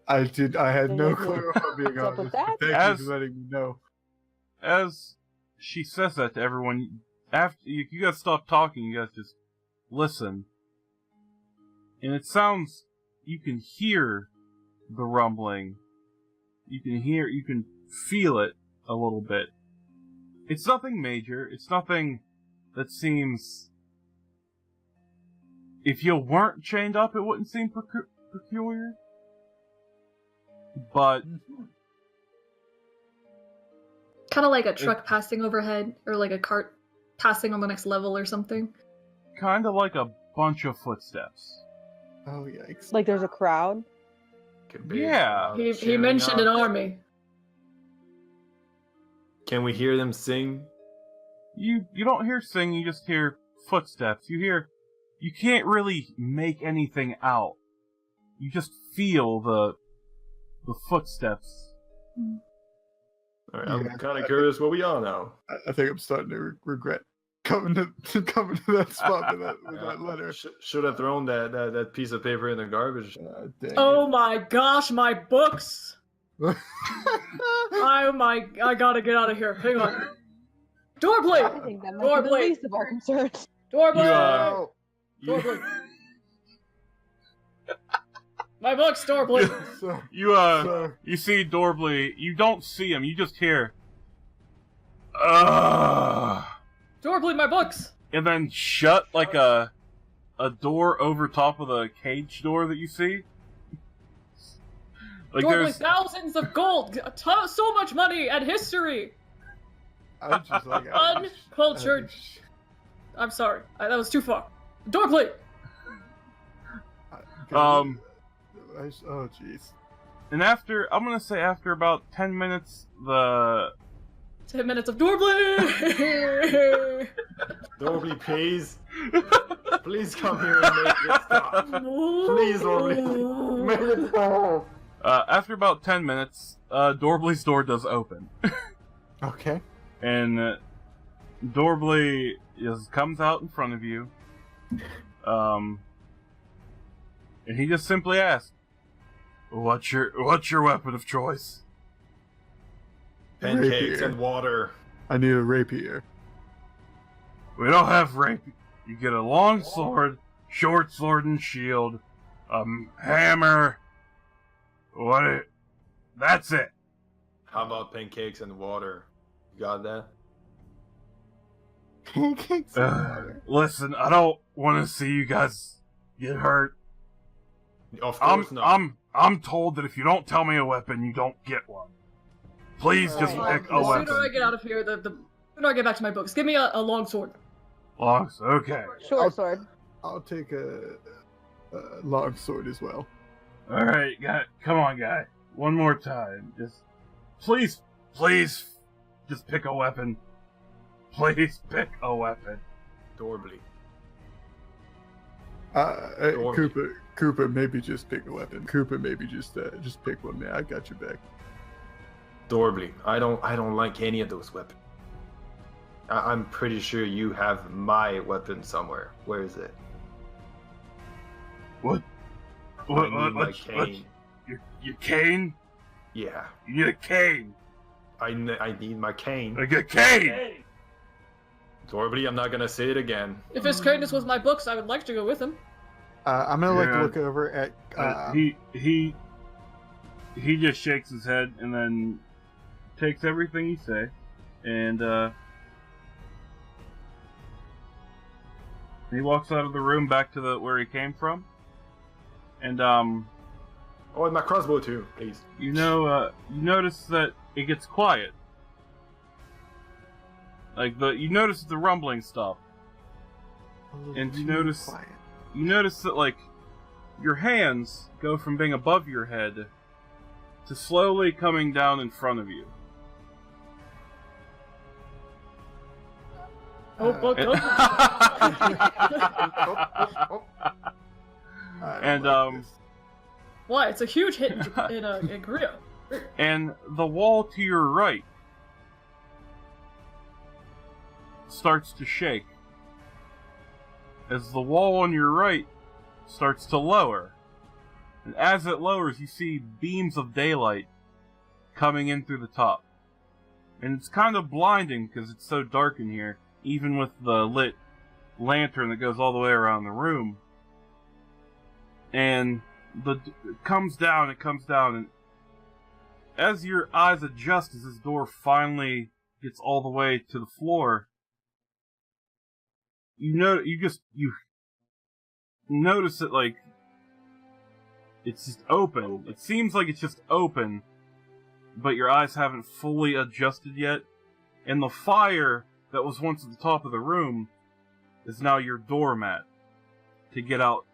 I had no clue about being What's up with honest. that? Thank you for letting me know. As she says that to everyone, after you guys stop talking, you guys just listen. And it sounds, you can hear the rumbling. You can feel it a little bit. It's nothing major. It's nothing that seems... If you weren't chained up, it wouldn't seem peculiar. But... Kind of like a truck passing overhead, or like a cart passing on the next level or something. Kind of like a bunch of footsteps. Oh, yikes. Like there's a crowd? Yeah. He mentioned an army. Can we hear them sing? You don't hear singing, you just hear footsteps. You can't really make anything out. You just feel the footsteps. All right, I'm kind of curious what we are now. I think I'm starting to regret coming to that spot with that letter. Should have thrown that piece of paper in the garbage. Oh my gosh, my books! I gotta get out of here. Hang on. Doorblade! I think that might be the least of our concerns. Doorblade! Doorblade! My books, Dorbly! You see Dorbly. You don't see him, you just hear... Dorbly, my books! And then shut like a door over top of the cage door that you see. Like Dorbly, thousands of gold! So much money and history! I'm just like... Uncultured. I'm sorry. That was too far. Dorbly! Oh, jeez. And I'm gonna say after about 10 minutes, 10 minutes of Dorbly! Dorbly, please. Please come here and make it stop. Please, Dorbly. Make it stop. After about 10 minutes, Dorbly's door does open. Okay. And Dorbly comes out in front of you. And he just simply asks, What's your weapon of choice? Pancakes and water. I need a rapier. We don't have rapier. You get a long sword, short sword and shield, hammer. That's it. How about pancakes and water? You got that? Pancakes and water. Listen, I don't want to see you guys get hurt. Of course not. I'm told that if you don't tell me a weapon, you don't get one. Please just pick a weapon. The sooner I get out of here, the sooner I get back to my books. Give me a long sword. Okay. Short sword. I'll take a long sword as well. Alright, come on, guy. One more time. Please, just pick a weapon. Please pick a weapon. Dorbly. Cooper, maybe just pick a weapon. Cooper, maybe just pick one, man. I got your back. Dorbly, I don't like any of those weapons. I'm pretty sure you have my weapon somewhere. Where is it? What? I need my cane. Your cane? Yeah. You need a cane. I need my cane. Like a cane! Dorbly, I'm not gonna say it again. If his cane is with my books, I would like to go with him. I'm gonna look over at. He just shakes his head and then takes everything you say, and he walks out of the room back to where he came from, and Oh, and my crossbow too, please. you notice that it gets quiet. You notice the rumbling stop, and you notice that like your hands go from being above your head to slowly coming down in front of you. Why? It's a huge hit in Korea. And the wall to your right starts to shake as the wall on your right starts to lower. And as it lowers, you see beams of daylight coming in through the top. And it's kind of blinding because it's so dark in here, even with the lit lantern that goes all the way around the room. And it comes down, and as your eyes adjust as this door finally gets all the way to the floor, you notice that, like, it's just open. It seems like it's just open, but your eyes haven't fully adjusted yet. And the fire that was once at the top of the room is now your doormat to get outside.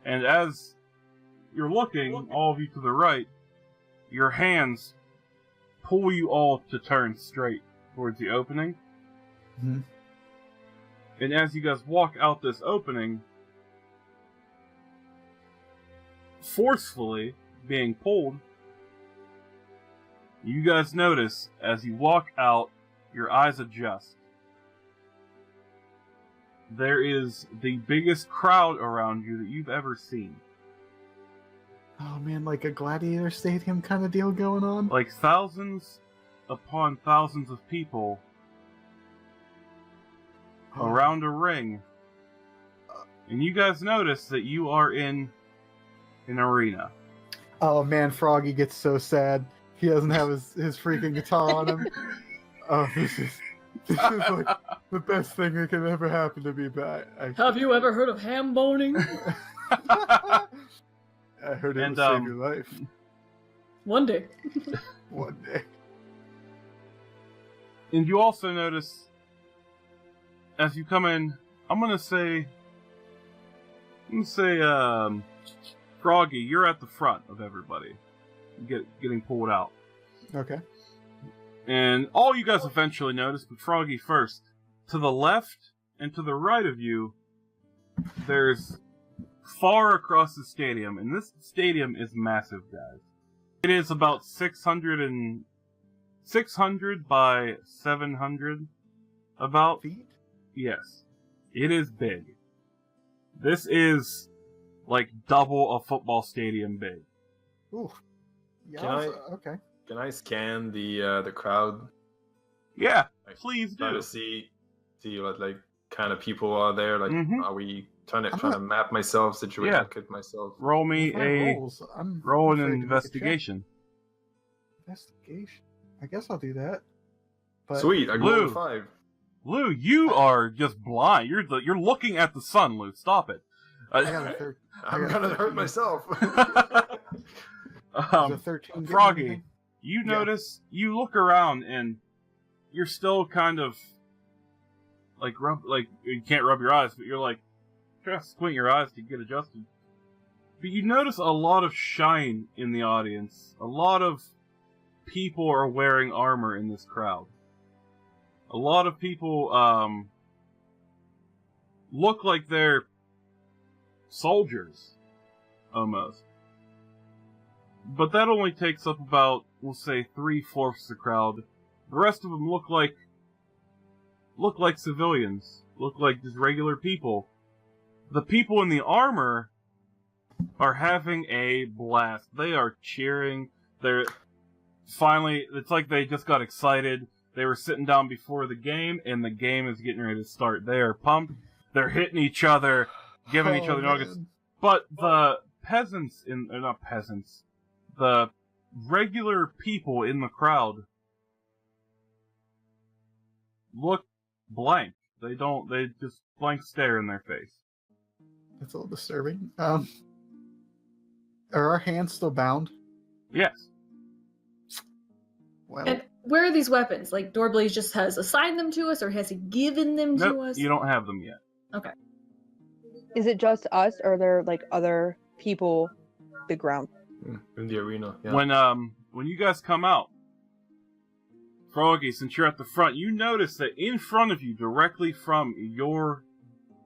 And as you're looking, all of you to the right, your hands pull you all to turn straight towards the opening. Mm-hmm. And as you guys walk out this opening, forcefully being pulled, you guys notice as you walk out, your eyes adjust. There is the biggest crowd around you that you've ever seen. Oh man, like a gladiator stadium kind of deal going on? Like thousands upon thousands of people around a ring. And you guys notice that you are in an arena. Oh man, Froggy gets so sad. He doesn't have his freaking guitar on him. Oh, this is like the best thing that can ever happen to me. But have you ever heard of ham boning? I heard it would save your life. One day. One day. And you also notice, as you come in, I'm gonna say, Froggy, you're at the front of everybody, getting pulled out. Okay. And all you guys eventually notice, but Froggy first, to the left and to the right of you, there's far across the stadium, and this stadium is massive, guys. It is about 600 by 700, about. Feet? Yes. It is big. This is like double a football stadium big. Ooh. Yeah, okay. Can I scan the crowd? Yeah, please do. Try to see what like kind of people are there. Like, are we trying to map myself, situate myself? Roll me roll an investigation. Investigation. I guess I'll do that. But sweet, I rolled 5. Lou, you are just blind. You're looking at the sun, Lou. Stop it. I'm gonna hurt myself. 13. Froggy, you notice, you look around, and you're still kind of like you can't rub your eyes, but you're like trying to squint your eyes to get adjusted. But you notice a lot of shine in the audience. A lot of people are wearing armor in this crowd. A lot of people look like they're soldiers, almost. But that only takes up about, we'll say, 3/4 of the crowd. The rest of them look like civilians, look like just regular people. The people in the armor are having a blast. They are cheering. They're finally, it's like they just got excited. They were sitting down before the game, and the game is getting ready to start. They are pumped. They're hitting each other, giving each other nuggets. But the peasants not peasants, the regular people in the crowd look blank. They just blank stare in their face. That's a little disturbing. Are our hands still bound? Yes. Well, and where are these weapons? Like, Dorblaze just has assigned them to us, or has he given them to us? You don't have them yet. Okay. Is it just us, or are there, like, other people the ground? In the arena, yeah. When you guys come out, Froggy, since you're at the front, you notice that in front of you, directly from your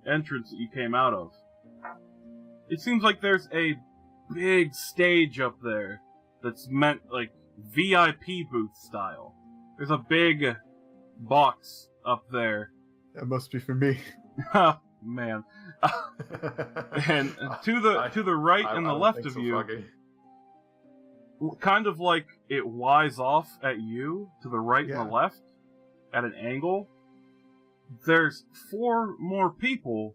entrance that you came out of, it seems like there's a big stage up there that's meant, like, VIP booth style. There's a big box up there. That must be for me. Oh, man. And to the right and the left of you, Froggy. kind of like it wise off at you, to the right and the left, at an angle, there's 4 more people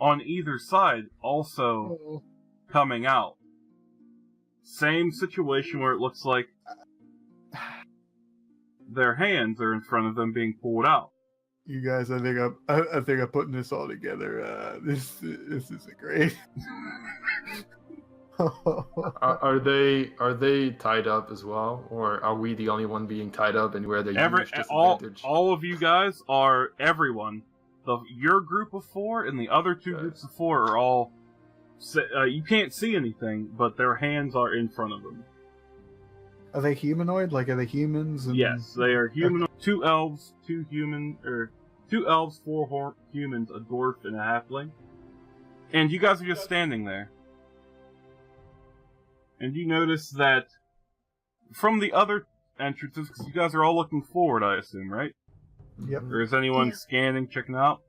on either side also coming out. Same situation where it looks like their hands are in front of them being pulled out. You guys, I think I'm putting this all together. This isn't great. Are they tied up as well, or are we the only one being tied up, and where they use disadvantage? All of you guys are everyone. Your group of 4 and the other 2 groups of 4 are all. You can't see anything, but their hands are in front of them. Are they humanoid? Like, are they humans? Yes, they are humanoid. 2 elves, 2 elves, 4 humans, a dwarf, and a halfling. And you guys are just standing there. And you notice that from the other entrances, because you guys are all looking forward, I assume, right? Yep. Or is anyone scanning, checking out?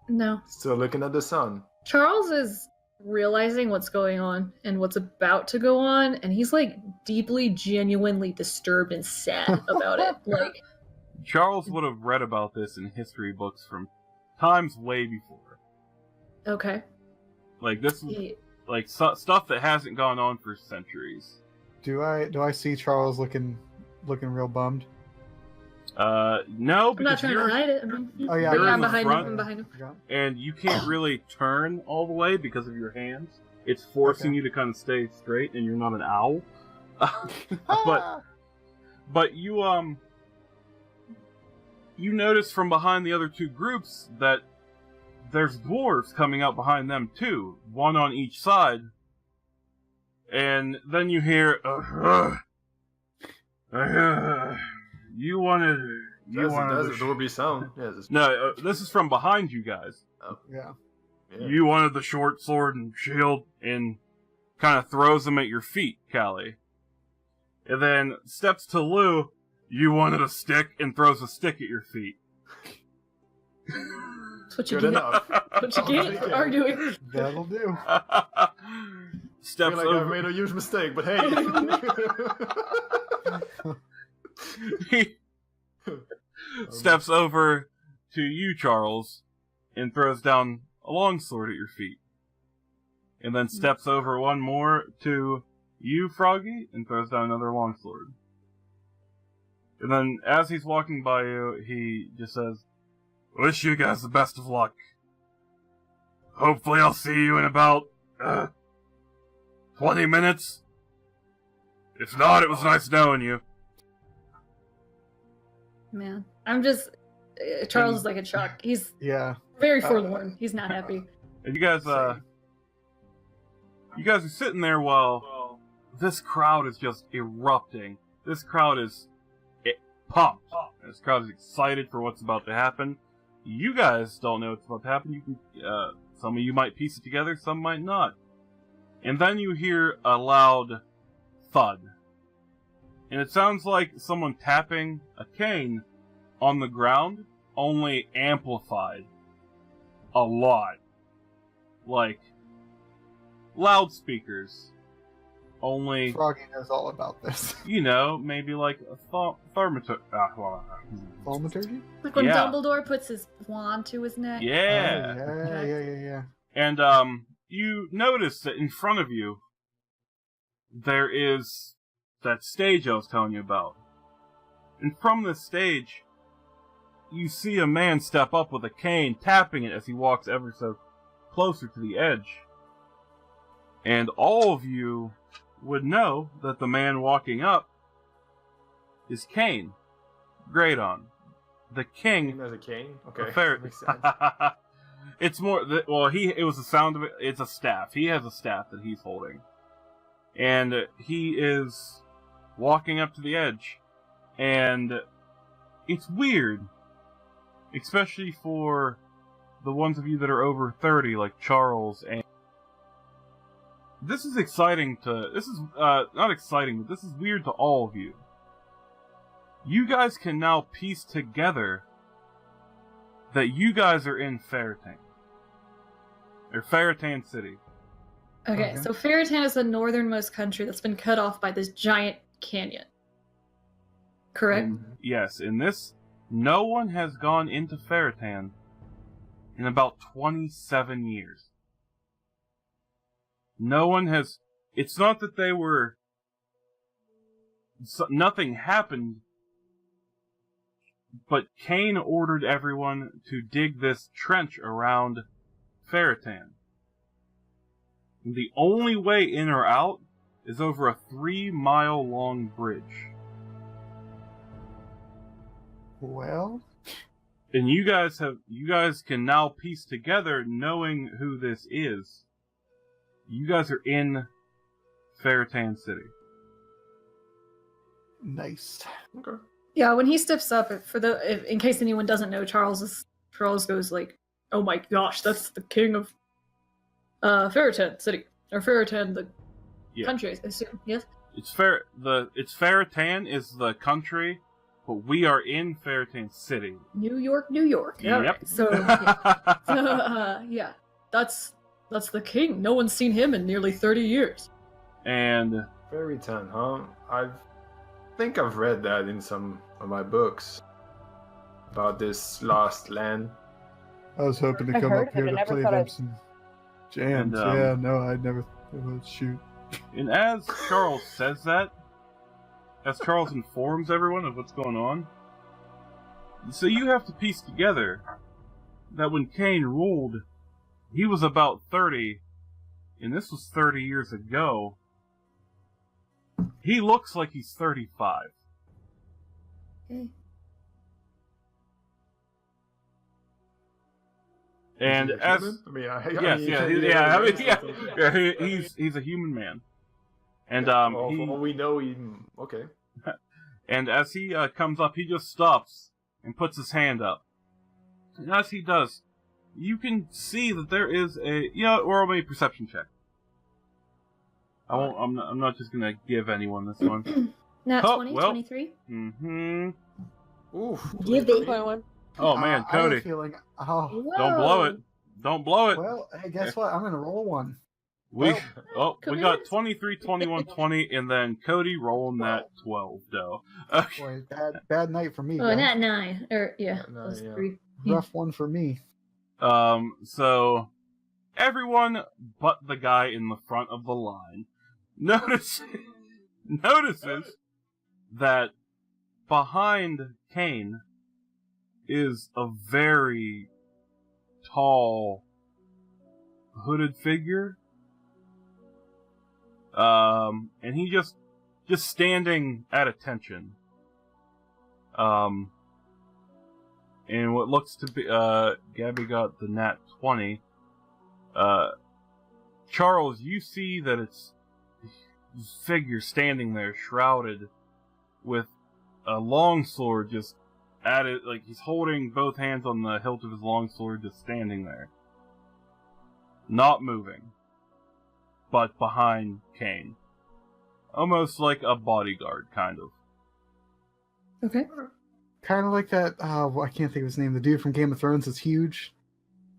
No. Still looking at the sun. Charles is realizing what's going on and what's about to go on, and he's like deeply, genuinely disturbed and sad about it. Like, Charles would have read about this in history books from times way before. Okay. Like, this is like stuff that hasn't gone on for centuries. Do I see Charles looking real bummed? No, because I'm not trying to hide it. Oh yeah, you're I'm in the behind front, him. I'm behind him. and you can't really turn all the way because of your hands. It's forcing you to kind of stay straight, and you're not an owl. But you notice from behind the other two groups that there's dwarves coming out behind them too, one on each side. And then you hear, you wanted Does the door be sound? Yeah, No, this is from behind you guys. Oh. Yeah. You wanted the short sword and shield, and kind of throws them at your feet, Callie. And then steps to Lou, you wanted a stick, and throws a stick at your feet. That's what you Good get. enough. What you get for arguing. That'll do. Steps I feel like over. I've made a huge mistake, but hey. He steps over to you, Charles, and throws down a longsword at your feet. And then steps over one more to you, Froggy, and throws down another longsword. And then, as he's walking by you, he just says, "Wish you guys the best of luck. Hopefully I'll see you in about 20 minutes. If not, it was nice knowing you." Man, I'm just... Charles is like in shock. He's very forlorn. He's not happy. And you guys are sitting there while this crowd is just erupting. This crowd is pumped. This crowd is excited for what's about to happen. You guys don't know what's about to happen. You can, some of you might piece it together, some might not. And then you hear a loud thud. And it sounds like someone tapping a cane on the ground, only amplified a lot. Like, loudspeakers. Only... Froggy knows all about this. You know, maybe like a thaumaturgy? Like when Dumbledore puts his wand to his neck? Yeah. Yeah. And, you notice that in front of you, there is that stage I was telling you about. And from this stage, you see a man step up with a cane, tapping it as he walks ever so closer to the edge. And all of you would know that the man walking up is Kane. Graydon. The king. There's a cane? Okay. Makes sense. It's more, it was the sound of it. It's a staff. He has a staff that he's holding. And he is walking up to the edge. And it's weird. Especially for the ones of you that are over 30, like Charles. And this is exciting not exciting, but this is weird to all of you. You guys can now piece together that you guys are in Ferritan. Or Ferritan City. Okay, so Ferritan is the northernmost country that's been cut off by this giant canyon. Correct? Yes, in this, no one has gone into Ferritan in about 27 years. No one has... It's not that they were... Nothing happened, but Kane ordered everyone to dig this trench around Ferritan. The only way in or out is over a 3-mile-long bridge. Well... And you guys can now piece together, knowing who this is. You guys are in Ferritan City. Nice. Okay. Yeah, when he steps up, in case anyone doesn't know, Charles goes like, "Oh my gosh, that's the king of Ferritan City, or Ferritan the country." I assume, yes. It's Ferritan is the country, but we are in Ferritan City. New York. Yeah. Yep. Right. So, yeah, that's the king. No one's seen him in nearly 30 years. And Ferritan, huh? I think I've read that in some of my books about this lost land. I was hoping to come up here to play them some jams. And, No, I never Let's shoot. And as Charles says that, as Charles informs everyone of what's going on, so you have to piece together that when Kane ruled, he was about 30, and this was 30 years ago. He looks like he's 35. Okay. And as he's a human man, and well, we know he okay. And as he comes up, he just stops and puts his hand up. And as he does, you can see that there is a roll me a perception check. I'm not just gonna give anyone this one. Nat 20, 23. Mm-hmm. Oof. Give it. 21. Oh man, Cody. Feeling, don't blow it. Don't blow it. Well, hey, guess what? I'm gonna roll one. We got 23, 21, 20, and then Cody rolling that 12, though. Okay. Boy, bad night for me. Oh, not 9. Or, yeah. No, yeah. 3. Rough one for me. So, everyone but the guy in the front of the line notices that behind Kane is a very tall, hooded figure. And he just standing at attention. And what looks to be, Gabby got the nat 20. Charles, you see that it's figure standing there, shrouded with a longsword just at it, like he's holding both hands on the hilt of his longsword, just standing there. Not moving. But behind Kane. Almost like a bodyguard, kind of. Okay. Kind of like that, I can't think of his name, the dude from Game of Thrones is huge.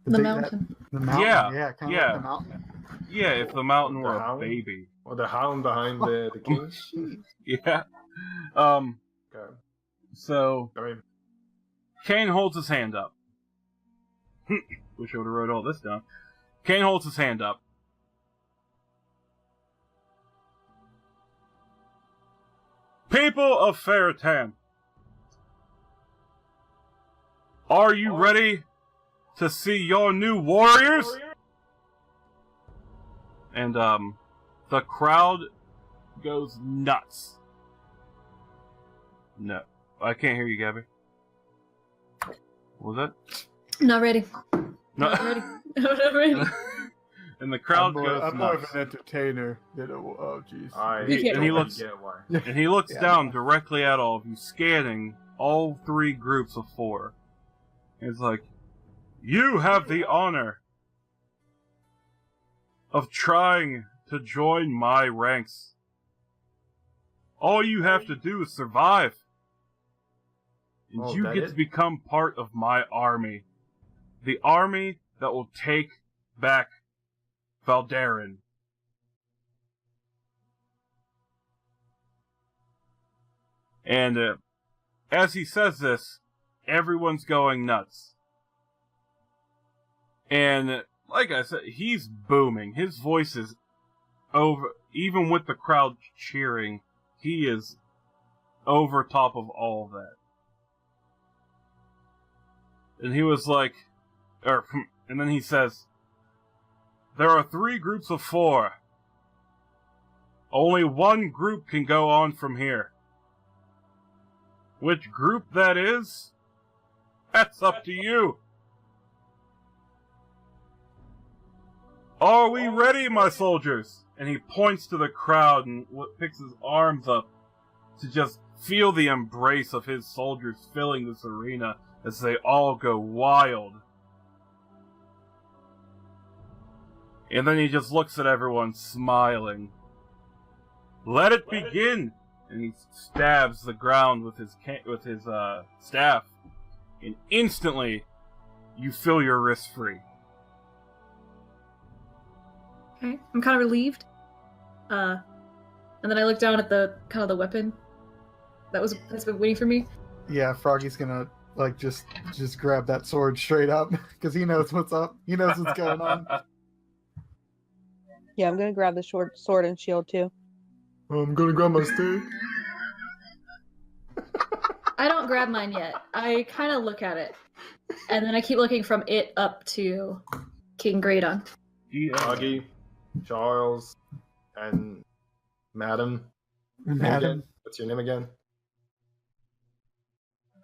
The mountain. The mountain, yeah, kind of like the mountain. Yeah, if the mountain were a hound? baby. Or the hound behind the king. Yeah. Okay. So, I mean, Kane holds his hand up. Wish I would have wrote all this down. Kane holds his hand up. People of Ferrotan, are you ready to see your new warriors? And, the crowd goes nuts. No. I can't hear you, Gabby. What was that? Not ready. No. Not ready. Not ready. And the crowd goes I'm more of nuts. an entertainer than a... Oh, jeez. And he looks down directly at all of you, scanning all 3 groups of 4. And it's like, you have the honor of trying to join my ranks. All you have to do is survive. And you get to become part of my army. The army that will take back Valdárin. And as he says this, everyone's going nuts. And like I said, he's booming. His voice is over, even with the crowd cheering, he is over top of all of that. And he was like, and then he says, there are 3 groups of 4. Only one group can go on from here. Which group that is? That's up to you. Are we ready, my soldiers? And he points to the crowd and picks his arms up to just feel the embrace of his soldiers filling this arena as they all go wild. And then he just looks at everyone, smiling. Let it begin! And he stabs the ground with his staff. And instantly, you feel your wrist free. Okay, I'm kind of relieved. And then I look down at the weapon that's been waiting for me. Yeah, Froggy's gonna just grab that sword straight up because he knows what's up. He knows what's going on. Yeah, I'm gonna grab the short sword and shield too. I'm gonna grab my stick. I don't grab mine yet. I kind of look at it, and then I keep looking from it up to King Graydon. Foggy, Charles, and Madam. Madam. What's your name again?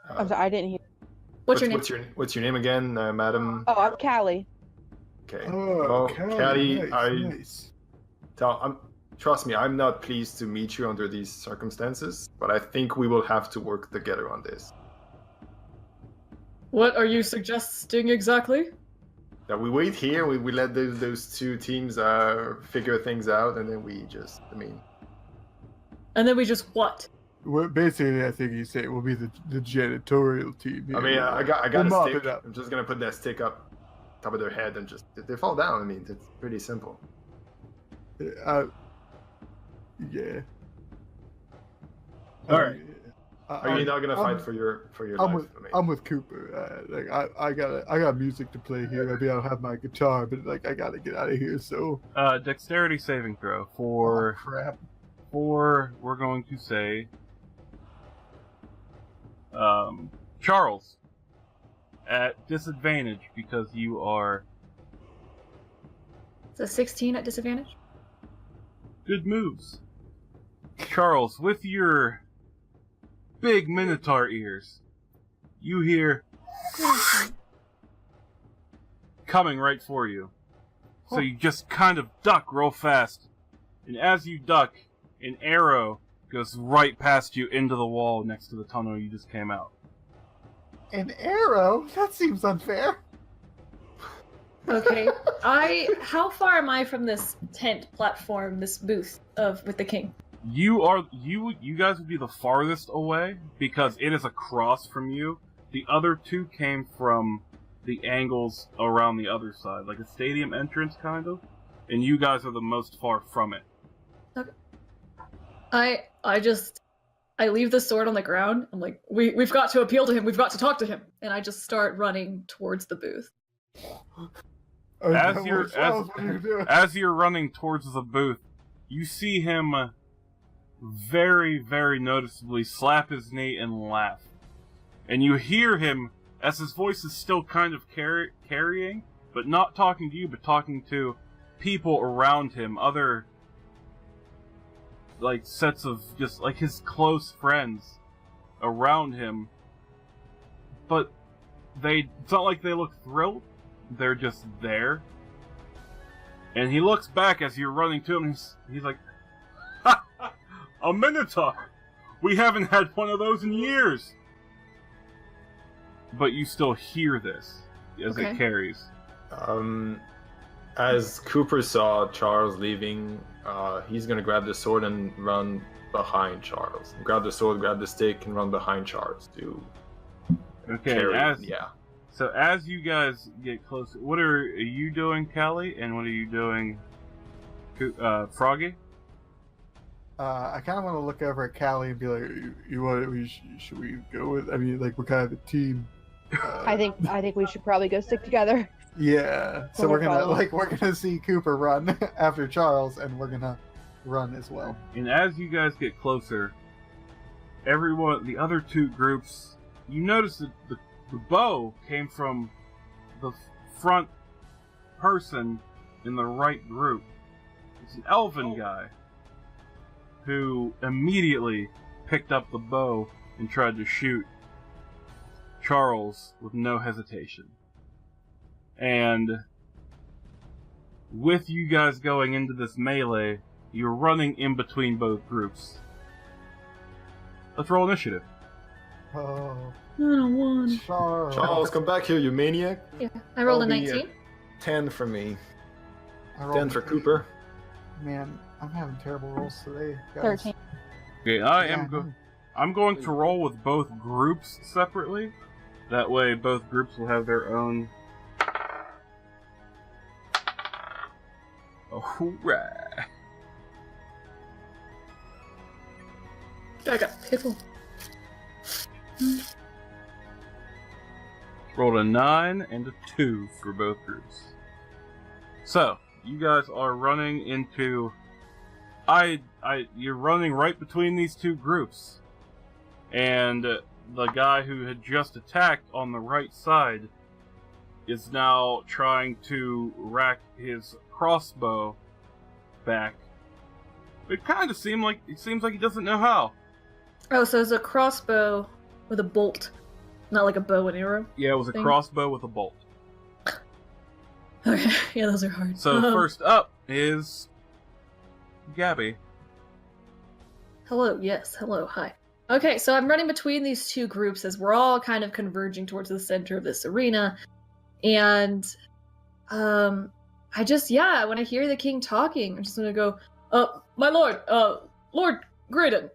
I'm sorry, I didn't hear. What's your name? What's your name again, Madam? Oh, I'm Callie. Okay. Oh, well, Callie, nice. Trust me, I'm not pleased to meet you under these circumstances, but I think we will have to work together on this. What are you suggesting exactly? That we wait here, we let those two teams figure things out, and then we just, And then we just what? Well, basically, I think you say it will be the janitorial team. Here. I got We'll a stick. I'm just gonna put that stick up top of their head and just they fall down. It's pretty simple. Yeah. All right. Are you not gonna fight for your life? I'm with Cooper. I got music to play here. I don't have my guitar, but I gotta get out of here. So. Dexterity saving throw for. Oh, crap. For we're going to say. Charles. At disadvantage because you are. It's a 16 at disadvantage. Good moves. Charles, with your big minotaur ears, you hear coming right for you. So you just kind of duck real fast. And as you duck, an arrow goes right past you into the wall next to the tunnel you just came out. An arrow? That seems unfair. Okay. How far am I from this tent platform, this booth with the king? You guys would be the farthest away because it is across from you. The other two came from the angles around the other side, like a stadium entrance kind of, and you guys are the most far from it. Okay. I leave the sword on the ground. I'm like, we've got to appeal to him. We've got to talk to him. And I just start running towards the booth. As you're running towards the booth, you see him very, very noticeably slap his knee and laugh. And you hear him, as his voice is still kind of carrying, but not talking to you, but talking to people around him, other sets of just his close friends around him. But it's not like they look thrilled, they're just there. And he looks back as you're running to him, and he's like, "Ha! A minotaur! We haven't had one of those in years!" But you still hear this as it carries. As Cooper saw Charles leaving, he's gonna grab the sword and run behind Charles. Grab the sword, grab the stick, and run behind Charles to carry. So as you guys get closer, what are you doing, Callie? And what are you doing, Froggy? I kind of want to look over at Callie and be like, should we go with? We're kind of a team. I think we should probably go stick together. Yeah. So we're gonna see Cooper run after Charles, and we're gonna run as well. And as you guys get closer, the other two groups, you notice that the bow came from the front person in the right group. It's an elven guy who immediately picked up the bow and tried to shoot Charles with no hesitation. And with you guys going into this melee, you're running in between both groups. Let's roll initiative. Oh. 101. Charles, come back here, you maniac. Yeah, I rolled a 19. 10 for me. 10 for Cooper. Man, I'm having terrible rolls today, guys. 13. Okay, I'm going to roll with both groups separately. That way, both groups will have their own. Alright. I got pickle. Rolled a 9 and a 2 for both groups. So, you guys are running into... You're running right between these two groups. And the guy who had just attacked on the right side is now trying to rack his crossbow back. It kind of seems like he doesn't know how. Oh, so it's a crossbow with a bolt, not like a bow and arrow? Yeah, it was a crossbow with a bolt. Okay, yeah, those are hard. So first up is Gabby. Hello, yes, hello, hi. Okay, so I'm running between these two groups as we're all kind of converging towards the center of this arena. And when I hear the king talking, I'm just gonna go, my lord, Lord Graydon,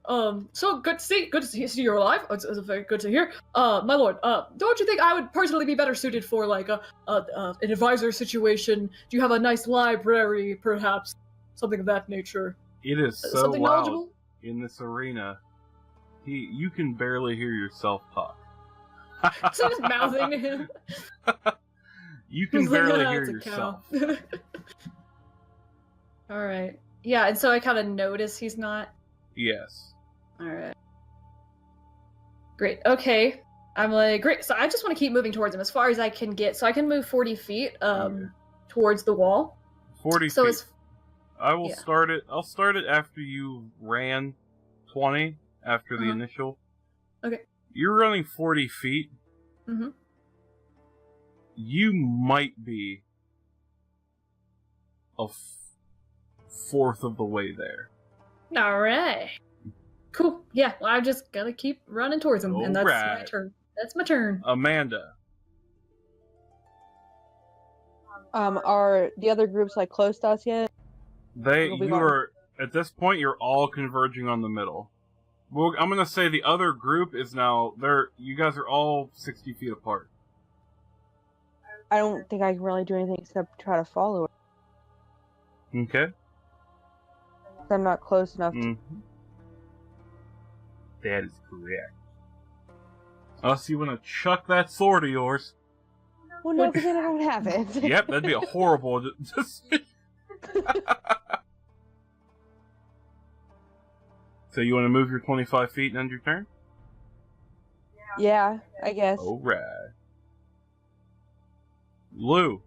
so good to see you're alive. It's very good to hear. My lord, don't you think I would personally be better suited for like an advisor situation? Do you have a nice library, perhaps? Something of that nature. It is so something loud knowledgeable? In this arena. You can barely hear yourself talk. So just mouthing to him. You can barely hear yourself. Alright. Yeah, and so I kind of notice he's not. Yes. Alright. Great. Okay. I'm like, great. So I just want to keep moving towards him as far as I can get. So I can move 40 feet towards the wall. 40 so feet. I will start it. I'll start it after you ran 20 after the initial. Okay. You're running 40 feet. Mm-hmm. You might be a fourth of the way there. All right. Cool. Yeah, well, I'm just gonna keep running towards him, and that's my turn. That's my turn. Amanda. Are the other groups like close to us yet? You are at this point. You're all converging on the middle. Well, I'm gonna say the other group is now there. You guys are all 60 feet apart. I don't think I can really do anything except try to follow it. Okay. I'm not close enough. That is correct. Unless you want to chuck that sword of yours. Well, no, because then I don't have it. Yep, that'd be a horrible decision. So you want to move your 25 feet and end your turn? Yeah, I guess. Alright. Lou.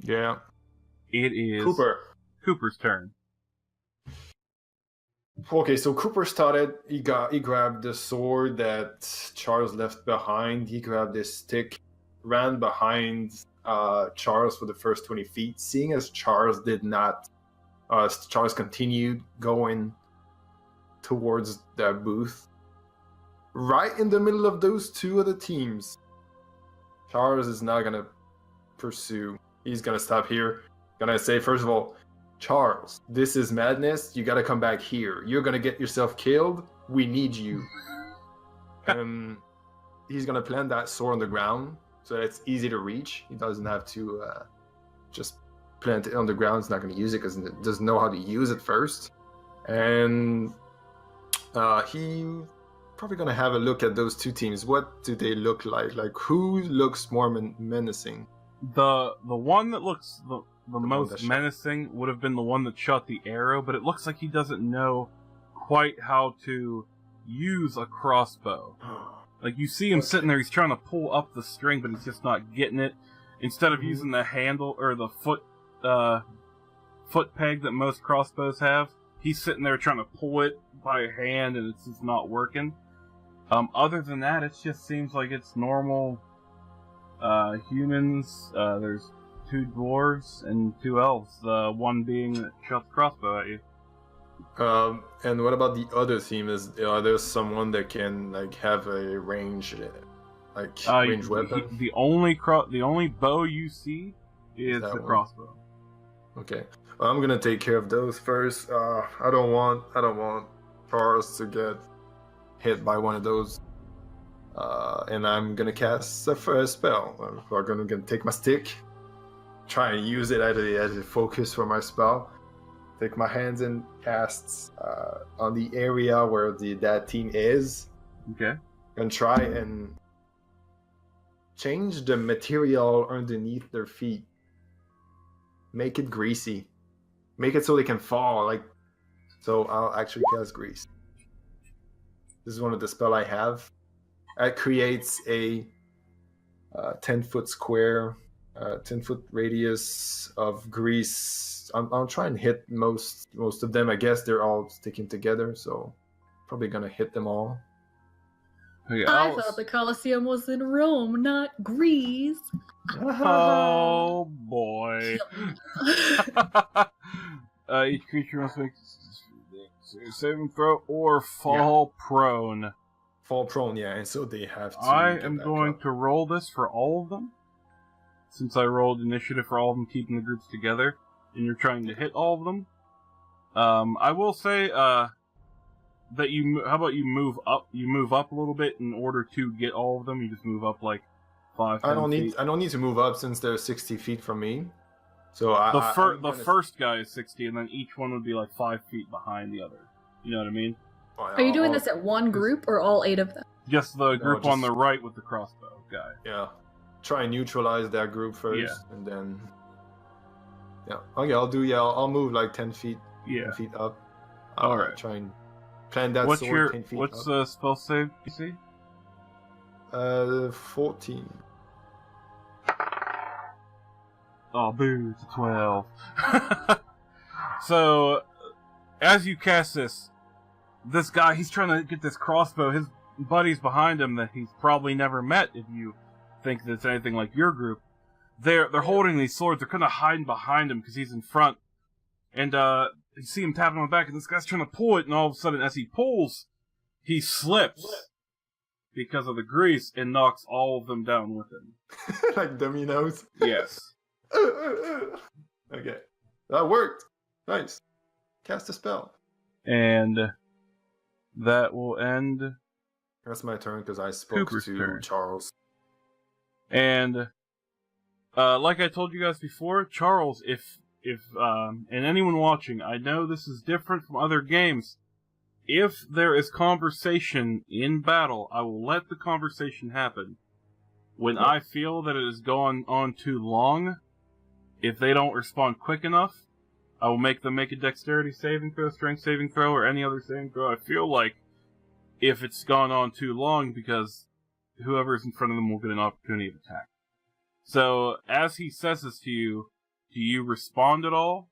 Yeah. It is Cooper's turn. Okay, so Cooper started. He grabbed the sword that Charles left behind. He grabbed his stick, ran behind Charles for the first 20 feet. Seeing as Charles continued going towards that booth, right in the middle of those two other teams. Charles is not gonna pursue. He's gonna stop here. Gonna say, first of all, Charles, this is madness. You gotta come back here. You're gonna get yourself killed. We need you. He's gonna plant that sword on the ground so that it's easy to reach. He doesn't have to just plant it on the ground. He's not gonna use it because he doesn't know how to use it first. And he probably gonna have a look at those two teams. What do they look like? Like, who looks more menacing? The one that looks the most menacing would have been the one that shot the arrow, but it looks like he doesn't know quite how to use a crossbow. Like, you see him sitting there, he's trying to pull up the string, but he's just not getting it. Instead of using the handle or the foot peg that most crossbows have, he's sitting there trying to pull it by hand, and it's just not working. Other than that, it just seems like it's normal humans. There's 2 dwarves and 2 elves. The one being that shot the crossbow at you. And what about the other team? Is there someone that can like have a range weapon? The only bow you see is the crossbow. Okay, well, I'm gonna take care of those first. I don't want Charles to get hit by one of those. And I'm gonna cast a spell. I'm gonna take my stick, try and use it as a focus for my spell. Take my hands and cast on the area where that team is. Okay. And try and change the material underneath their feet. make it greasy. Make it so they can fall. Like, so I'll actually cast grease. This is one of the spell I have. It creates a 10-foot square, 10-foot radius of grease. I'll try and hit most of them. I guess they're all sticking together, so probably gonna hit them all. Okay, I thought the Colosseum was in Rome, not Greece. Oh boy. Each creature must make a saving throw or fall prone. Fall prone, yeah, and so they have to. I am going to roll this for all of them. Since I rolled initiative for all of them, keeping the groups together, and you're trying to hit all of them. I will say, that how about you move up? You move up a little bit in order to get all of them. You just move up like 5. I don't need to move up since they're 60 feet from me. So the first guy is 60, and then each one would be like 5 feet behind the other. You know what I mean? Are you doing this at one group or all 8 of them? Just the group on the right with the crossbow guy. Yeah. Try and neutralize that group first, and then. Yeah. Okay, I'll move like 10 feet. 10 feet up. All right. Try and plant that sword 10 feet what's up. the spell save you see? 14. Oh, boo, it's a 12. So, as you cast this guy, he's trying to get this crossbow. His buddies behind him that he's probably never met, if you think that it's anything like your group. They're holding these swords. They're kind of hiding behind him because he's in front. And you see him tapping on the back, and this guy's trying to pull it, and all of a sudden, as he pulls, he slips because of the grease and knocks all of them down with him. Like dominoes? Yes. Okay. That worked. Nice. Cast a spell. And that will end. That's my turn because I spoke Cooper's to turn. Charles. And like I told you guys before, Charles, if and anyone watching, I know this is different from other games. If there is conversation in battle, I will let the conversation happen. When I feel that it has gone on too long, if they don't respond quick enough, I will make them make a dexterity saving throw, strength saving throw, or any other saving throw. I feel like if it's gone on too long, because whoever's in front of them will get an opportunity of attack. So, as he says this to you, do you respond at all?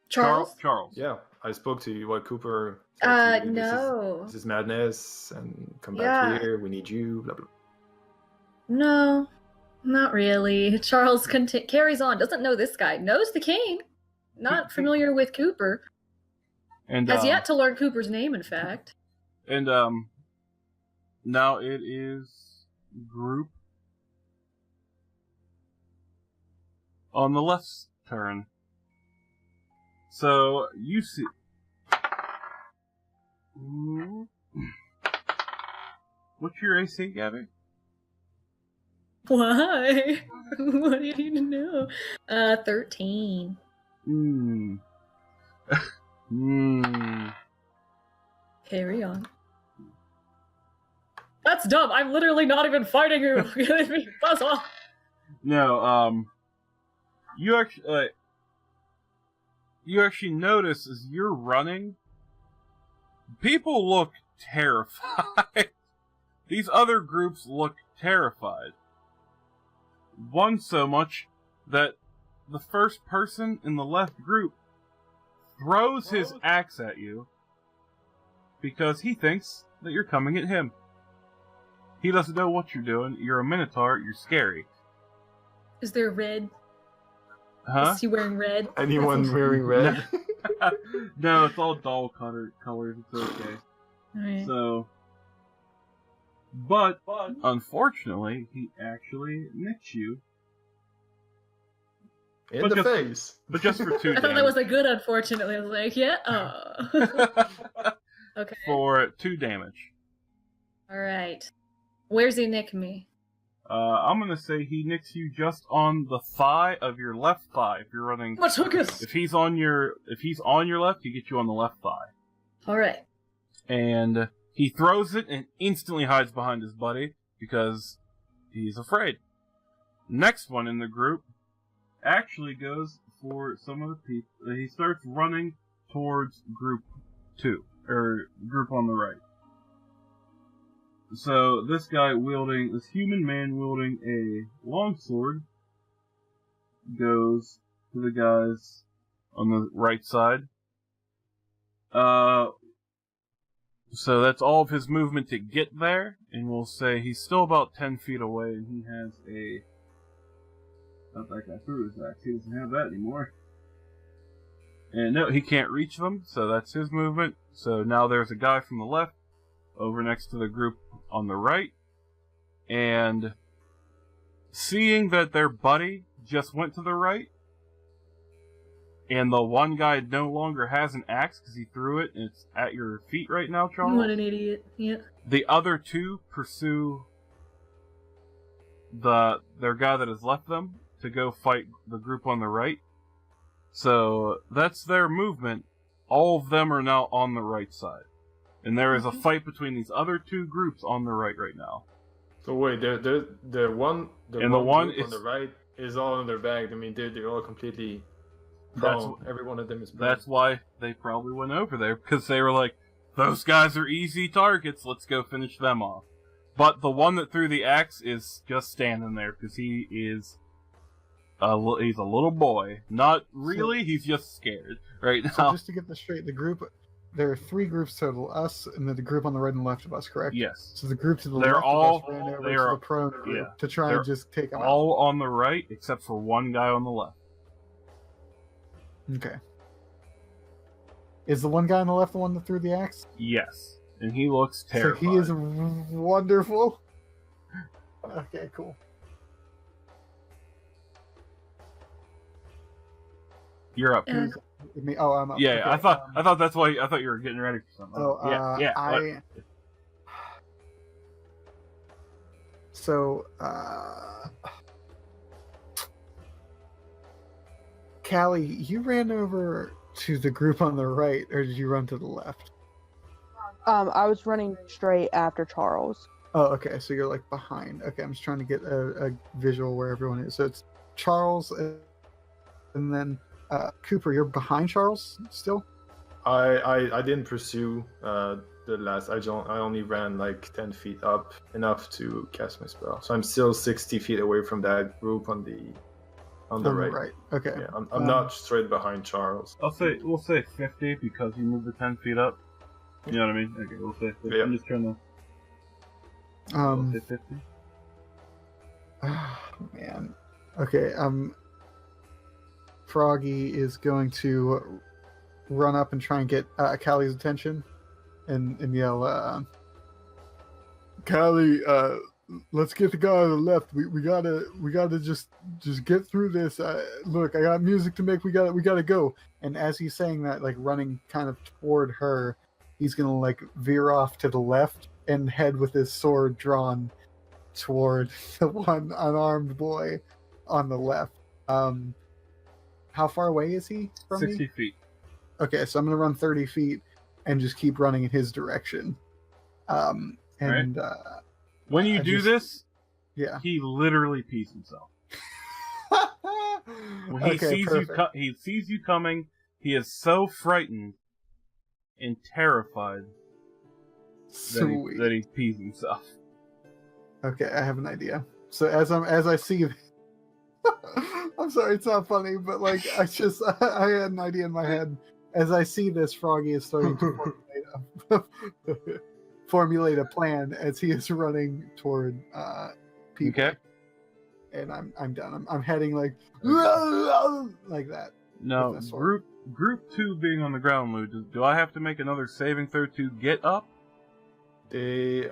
Charles? Charles. Yeah, I spoke to you. What, Cooper? No. This is madness, and come back here. We need you. Blah blah. No, not really. Charles carries on. Doesn't know this guy. Knows the king. Not familiar with Cooper. And has yet to learn Cooper's name, in fact. And now it is group on the left's turn. So you see. What's your AC, Gabby? Why? What do you need to know? 13. Carry on. That's dumb. I'm literally not even fighting you. Buzz off. No, you actually notice as you're running, people look terrified. These other groups look terrified. One so much that the first person in the left group throws his axe at you because he thinks that you're coming at him. He doesn't know what you're doing. You're a minotaur. You're scary. Is there red? Huh? Is he wearing red? Anyone wearing red? No, it's all dull colors. It's okay. Right. So, but unfortunately, he actually nicks you. In the face. But just for 2 damage. I thought that was a good unfortunately. I was like, yeah. Okay. For 2 damage. Alright. Where's he nick me? I'm gonna say he nicks you just on the thigh of your left thigh. If you're running, if he's on your left, he gets you on the left thigh. All right. And he throws it and instantly hides behind his buddy because he's afraid. Next one in the group actually goes for some of the people. He starts running towards group 2, or group on the right. So this human man wielding a longsword goes to the guys on the right side. So that's all of his movement to get there, and we'll say he's still about 10 feet away, and he has a... Not that guy threw his axe, he doesn't have that anymore. And no, he can't reach them, so that's his movement. So now there's a guy from the left, over next to the group on the right, and seeing that their buddy just went to the right, and the one guy no longer has an axe because he threw it, and it's at your feet right now, Charles. What an idiot! Yeah. The other two pursue their guy that has left them to go fight the group on the right. So that's their movement. All of them are now on the right side, and there is a fight between these other two groups on the right now. So wait, the one on the right is all in their bag. I mean, they're all completely. Every one of them is. That's why they probably went over there, because they were like, "Those guys are easy targets. Let's go finish them off." But the one that threw the axe is just standing there because he is. He's a little boy. Not really. He's just scared right now. So just to get this straight, there are 3 groups total: us, and then the group on the right and left of us. Correct? Yes. So the group to the left of us ran over to the prone group to try and just take them out. All on the right, except for one guy on the left. Okay. Is the one guy on the left the one that threw the axe? Yes. And he looks terrified. So he is wonderful. Okay, cool. You're up. I'm up. Yeah, okay, I thought that's why I thought you were getting ready for something. So, Callie, you ran over to the group on the right, or did you run to the left? I was running straight after Charles. Oh, okay, so you're like behind. Okay, I'm just trying to get a visual where everyone is. So it's Charles, and then Cooper, you're behind Charles still? I didn't pursue the last. I only ran like 10 feet up, enough to cast my spell. So I'm still 60 feet away from that group on the right. Right. Okay. Yeah, I'm not straight behind Charles. We'll say 50 because you moved the 10 feet up. You know what I mean? Okay, we'll say 50. Yeah. I'm just trying to. We'll say 50. Oh, man. Okay. Froggy is going to run up and try and get Callie's attention, and yell, "Callie, let's get the guy on the left. We gotta just get through this. Look, I got music to make. We gotta go." And as he's saying that, like running kind of toward her, he's gonna like veer off to the left and head with his sword drawn toward the one unarmed boy on the left. How far away is he from 60 me? feet. Okay, so I'm gonna run 30 feet and just keep running in his direction. When you do this, yeah, he literally pees himself. When he sees you coming, he is so frightened and terrified that he pees himself. Okay, I have an idea. So as I see, I'm sorry, it's not funny, but like I had an idea in my head. As I see this, Froggy is starting to formulate a plan as he is running toward people. Okay. And I'm done. I'm heading like that. No, group 2 being on the ground, Lou, do I have to make another saving throw to get up? They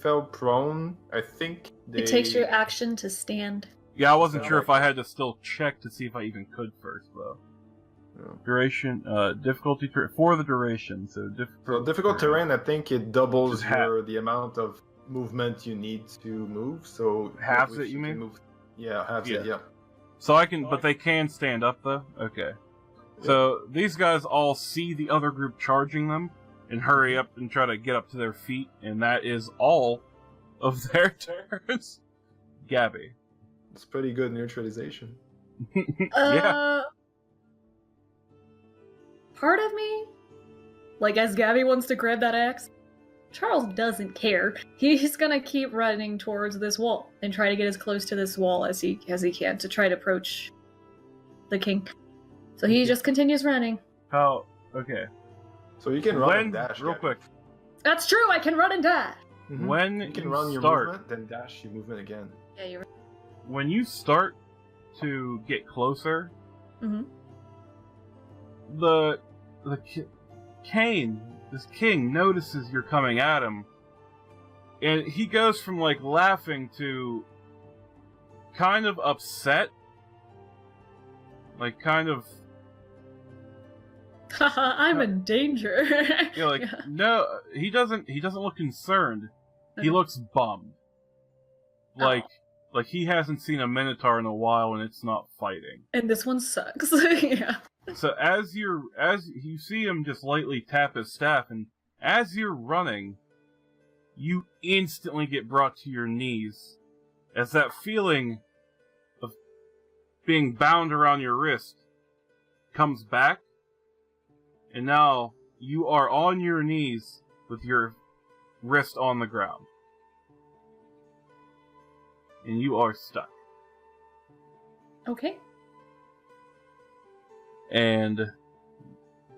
fell prone. I think it takes your action to stand. Yeah, I wasn't sure if I had to still check to see if I even could first, though. Duration, difficulty for the duration. So difficult terrain. I think it doubles the amount of movement you need to move. So halves it, you mean? Move, halves it. Yeah. So I can, but they can stand up though. Okay. Yeah. So these guys all see the other group charging them and hurry up and try to get up to their feet, and that is all of their turns. Gabby. It's pretty good neutralization. Yeah. Part of me, like as Gabby wants to grab that axe, Charles doesn't care. He's gonna keep running towards this wall and try to get as close to this wall as he can to try to approach the king. So he just continues running. How? Okay. So you can run and dash real quick. That's true. I can run and dash. Mm-hmm. When you can run your movement, then dash your movement again. Yeah, you're right. When you start to get closer, the this king notices you're coming at him, and he goes from like laughing to kind of upset, like kind of. I'm in danger. No, he doesn't look concerned. He looks bummed. Like he hasn't seen a minotaur in a while and it's not fighting. And this one sucks. Yeah. So as you see him just lightly tap his staff, and as you're running, you instantly get brought to your knees as that feeling of being bound around your wrist comes back. And now you are on your knees with your wrist on the ground. And you are stuck. Okay. And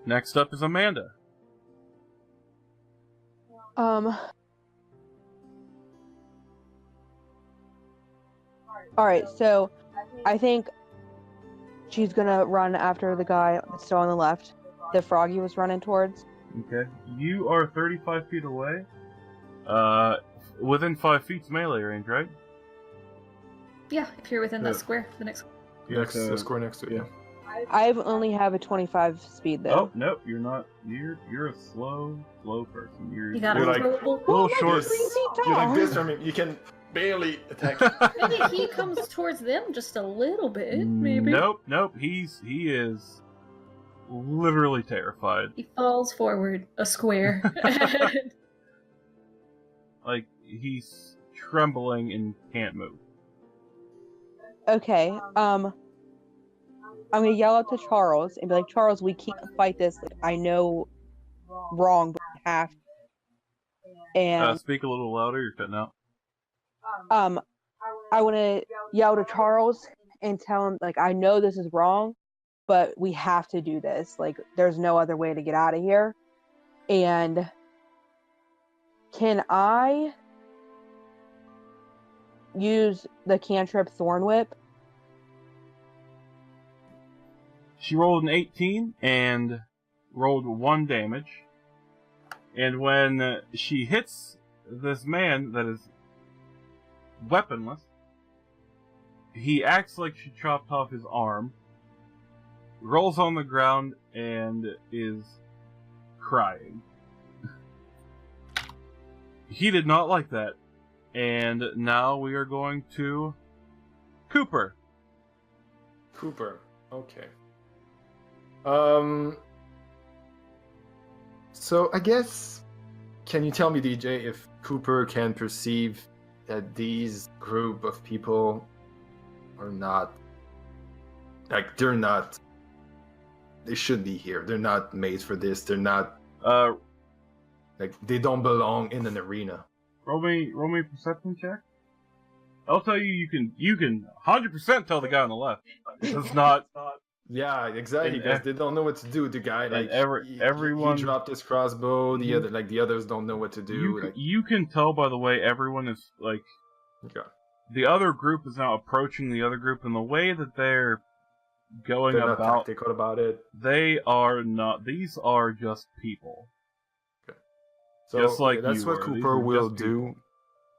next up is Amanda. Alright, so I think she's gonna run after the guy that's still on the left. The Froggy was running towards. Okay. You are 35 feet away. Within 5 feet's melee range, right? Yeah, if you're within that square, the next. The square next to it. Yeah. I only have a 25 speed though. Oh no, you're not. You're a slow person. You got you're a like little short. You're like this. I mean, you can barely attack. Maybe he comes towards them just a little bit. Maybe. Nope. He is literally terrified. He falls forward a square. Like he's trembling and can't move. Okay. I'm gonna yell out to Charles and be like, Charles, we can't fight this. Like, I know wrong, but we have to. And speak a little louder, you're cutting out. I wanna yell to Charles and tell him, like, I know this is wrong, but we have to do this. Like, there's no other way to get out of here. And can I use the cantrip Thorn Whip? She rolled an 18 and rolled 1 damage. And when she hits this man that is weaponless, he acts like she chopped off his arm, rolls on the ground, and is crying. He did not like that. And now we are going to Cooper. Okay. So I guess, can you tell me, DJ, if Cooper can perceive that these group of people are not, like, they shouldn't be here. They're not made for this. They're not, like, they don't belong in an arena. Roll me a perception check. I'll tell you, you can 100% tell the guy on the left. It's not. Yeah, exactly. Because they don't know what to do. The guy, like, everyone he dropped his crossbow. The others don't know what to do. You can tell by the way everyone is like. Okay. The other group is now approaching the other group, and the way that they're going they're about, not tactical about it. They are not. These are just people. Okay. So just like that's what Cooper will do,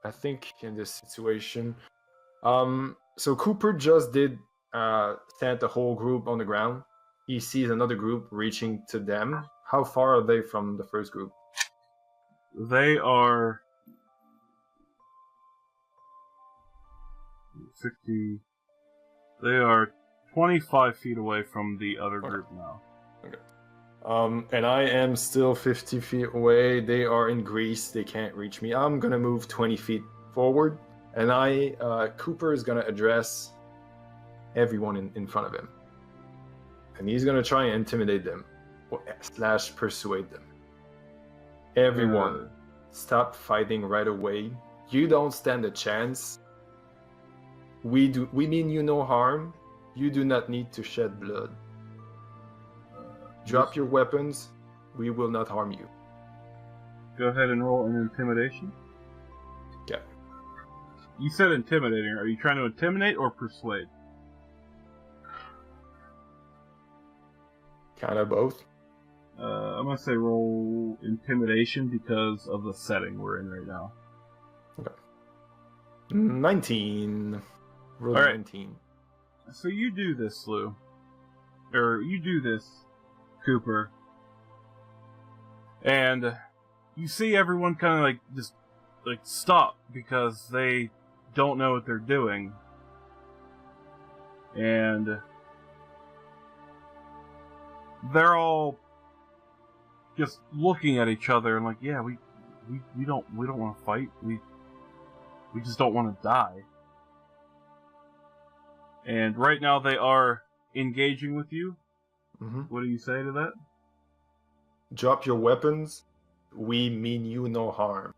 I think, in this situation. So Cooper just did sent the whole group on the ground. He sees another group reaching to them. How far are they from the first group? They are 60. They are 25 feet away from the other group now. Okay. And I am still 50 feet away. They are in Greece. They can't reach me. I'm gonna move 20 feet forward, and Cooper is gonna address everyone in front of him. And he's going to try and intimidate them / persuade them. Everyone, stop fighting right away. You don't stand a chance. We mean you no harm. You do not need to shed blood. Drop your weapons. We will not harm you. Go ahead and roll an intimidation. Okay. You said intimidating. Are you trying to intimidate or persuade? Kind of both. I'm going to say roll intimidation because of the setting we're in right now. Okay. 19. Roll 19. So you do this, Lou. Or you do this, Cooper. And you see everyone kind of just stop because they don't know what they're doing. And they're all just looking at each other and yeah, we don't want to fight. We just don't want to die. And right now they are engaging with you. Mm-hmm. What do you say to that? Drop your weapons. We mean you no harm.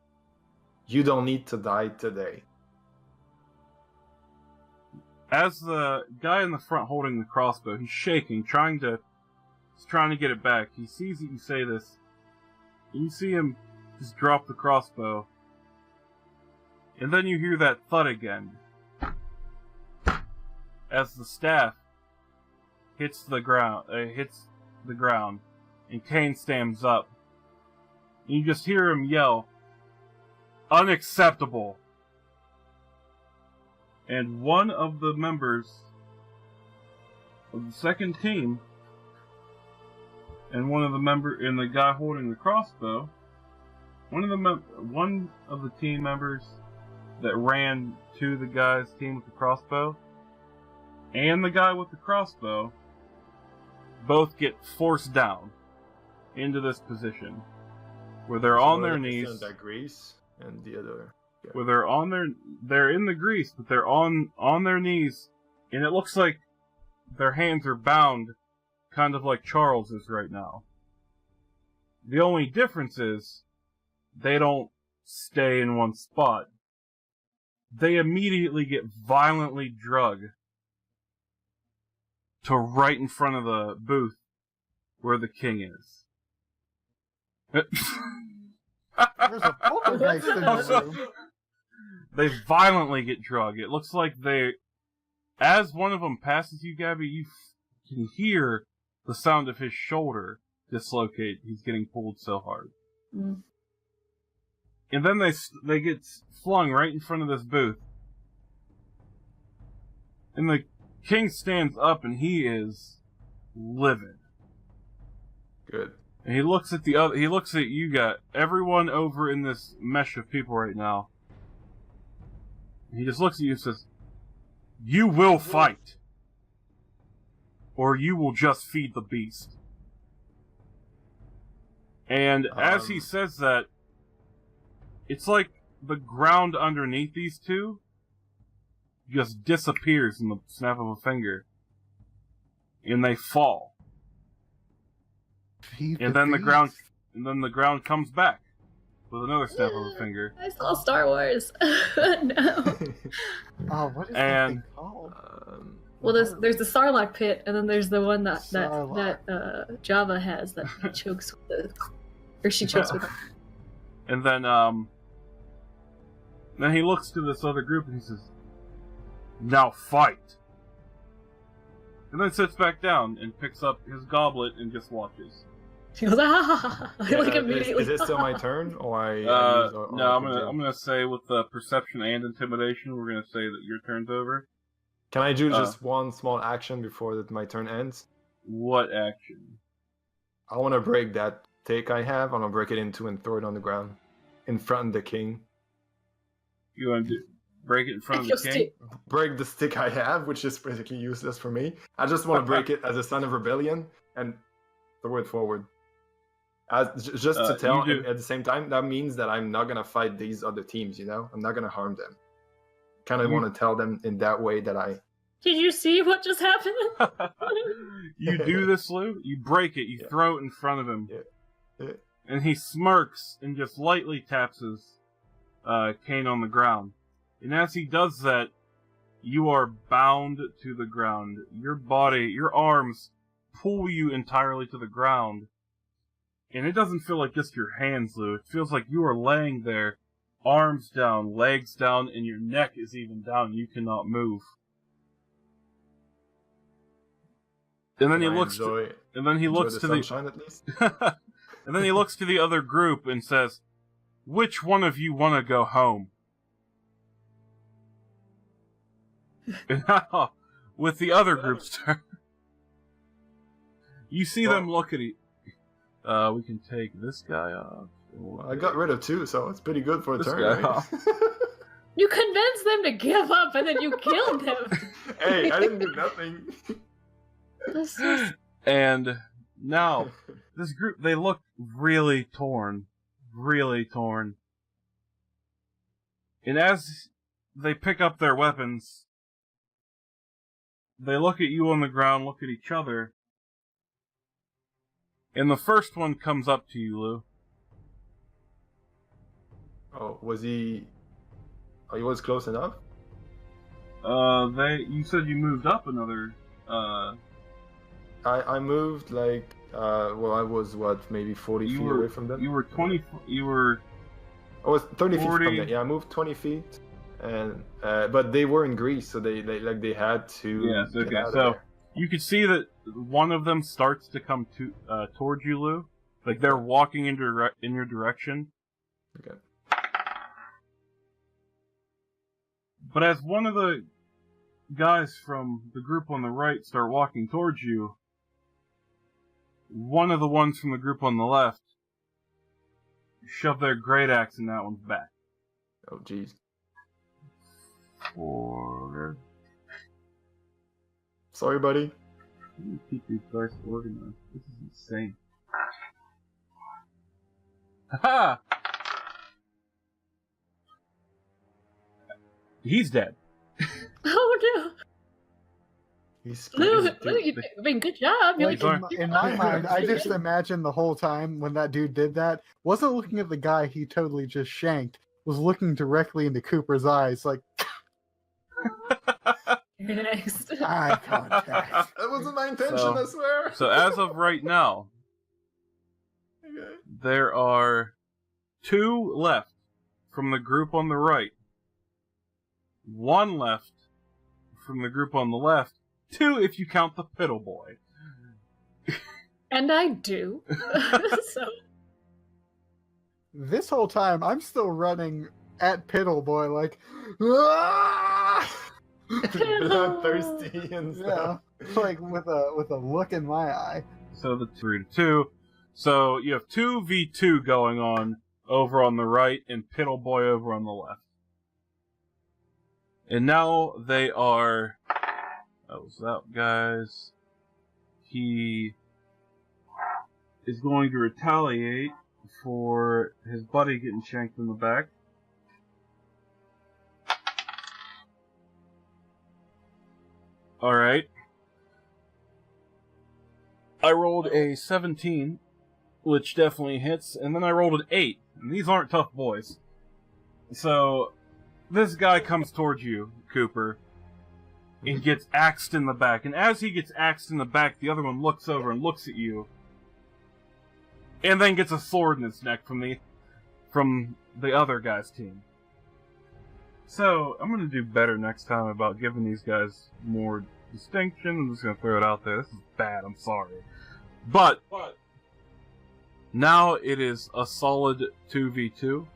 You don't need to die today. As the guy in the front holding the crossbow, he's shaking, trying to get it back. He sees that you say this. And you see him just drop the crossbow. And then you hear that thud again. As the staff hits the ground, and Kane stands up. And you just hear him yell, "Unacceptable!" And one of the members of the second team, and the guy holding the crossbow, one of the team members that ran to the guy's team with the crossbow, and the guy with the crossbow, both get forced down into this position where they're on their knees. That grease and the other. Yeah. Where they're in the grease, but they're on their knees, and it looks like their hands are bound, kind of like Charles is right now. The only difference is they don't stay in one spot. They immediately get violently drugged to right in front of the booth where the king is. There's a poltergeist in this room. They violently get drugged. It looks like as one of them passes you, Gabby, you can hear the sound of his shoulder dislocate. He's getting pulled so hard. Mm. And then they get flung right in front of this booth. And the king stands up and he is livid. Good. And he looks at you guys, everyone over in this mesh of people right now. And he just looks at you and says, "You will fight, or you will just feed the beast." And as he says that, it's like the ground underneath these two just disappears in the snap of a finger. And they fall. And then the ground comes back with another snap of a finger. I saw Star Wars. No. Oh, what is that thing called? Well, there's the Sarlacc pit, and then there's the one that Java has that he chokes with, or she chokes with. And then he looks to this other group and he says, "Now fight." And then sits back down and picks up his goblet and just watches. He goes, "Ah!" Immediately. Is it still my turn, or no, I'm gonna say with the perception and intimidation, we're gonna say that your turn's over. Can I do just one small action before my turn ends? What action? I want to break that take I have. I want to break it into and throw it on the ground in front of the king. You want to break it in front of the king? Break the stick I have, which is basically useless for me. I just want to break it as a sign of rebellion and throw it forward. Just to tell, at the same time, that means that I'm not going to fight these other teams, I'm not going to harm them. Kind of want to tell them in that way that Did you see what just happened? You do this, Lou. You break it. You throw it in front of him. Yeah. And he smirks and just lightly taps his cane on the ground. And as he does that, you are bound to the ground. Your body, your arms pull you entirely to the ground. And it doesn't feel like just your hands, Lou. It feels like you are laying there, arms down, legs down, and your neck is even down. You cannot move. And then he looks to the sunshine at least. And then he looks to the other group and says, "Which one of you want to go home?" And now, with the other group's turn, you see them look at each. We can take this guy off. I got rid of 2, so it's pretty good for a turn. Right? You convinced them to give up, and then you killed him. Hey, I didn't do nothing. And now, this group, they look really torn. Really torn. And as they pick up their weapons, they look at you on the ground, look at each other. And the first one comes up to you, Lou. Oh, was he... Oh, he was close enough? You said you moved up another, I moved like, I was, maybe 40 feet away from them? You were 20, I was 30 feet 40. from them, yeah, I moved 20 feet, and, but they were in Greece, so they had to get out of there. You could see that one of them starts to come towards you, Lou. Like, they're walking in your direction. Okay. But as one of the guys from the group on the right start walking towards you, one of the ones from the group on the left shove their great axe in that one's back. Oh, jeez. 4. Sorry, buddy. Keep these dice organized. This is insane. Haha! He's dead. Oh no! Lou, good job. Like, in my mind, I just imagine the whole time when that dude did that, wasn't looking at the guy he totally just shanked, was looking directly into Cooper's eyes, like. You're next. Eye contact. That wasn't my intention, I swear. So as of right now, there are 2 left from the group on the right. 1 left from the group on the left. 2 if you count the Piddle Boy. And I do. So. This whole time, I'm still running at Piddle Boy, like, Aah! Thirsty and stuff. Yeah, like with a look in my eye. So the 3-2. So you have 2v2 going on over on the right and Piddle Boy over on the left. And now they are... That was that, guys. He is going to retaliate for his buddy getting shanked in the back. Alright. I rolled a 17, which definitely hits, and then I rolled an 8. And these aren't tough boys. So, this guy comes towards you, Cooper, and gets axed in the back. And as he gets axed in the back, the other one looks over and looks at you, and then gets a sword in his neck from the other guy's team. So, I'm gonna do better next time about giving these guys more distinction. I'm just gonna throw it out there. This is bad, I'm sorry. But now it is a solid 2v2.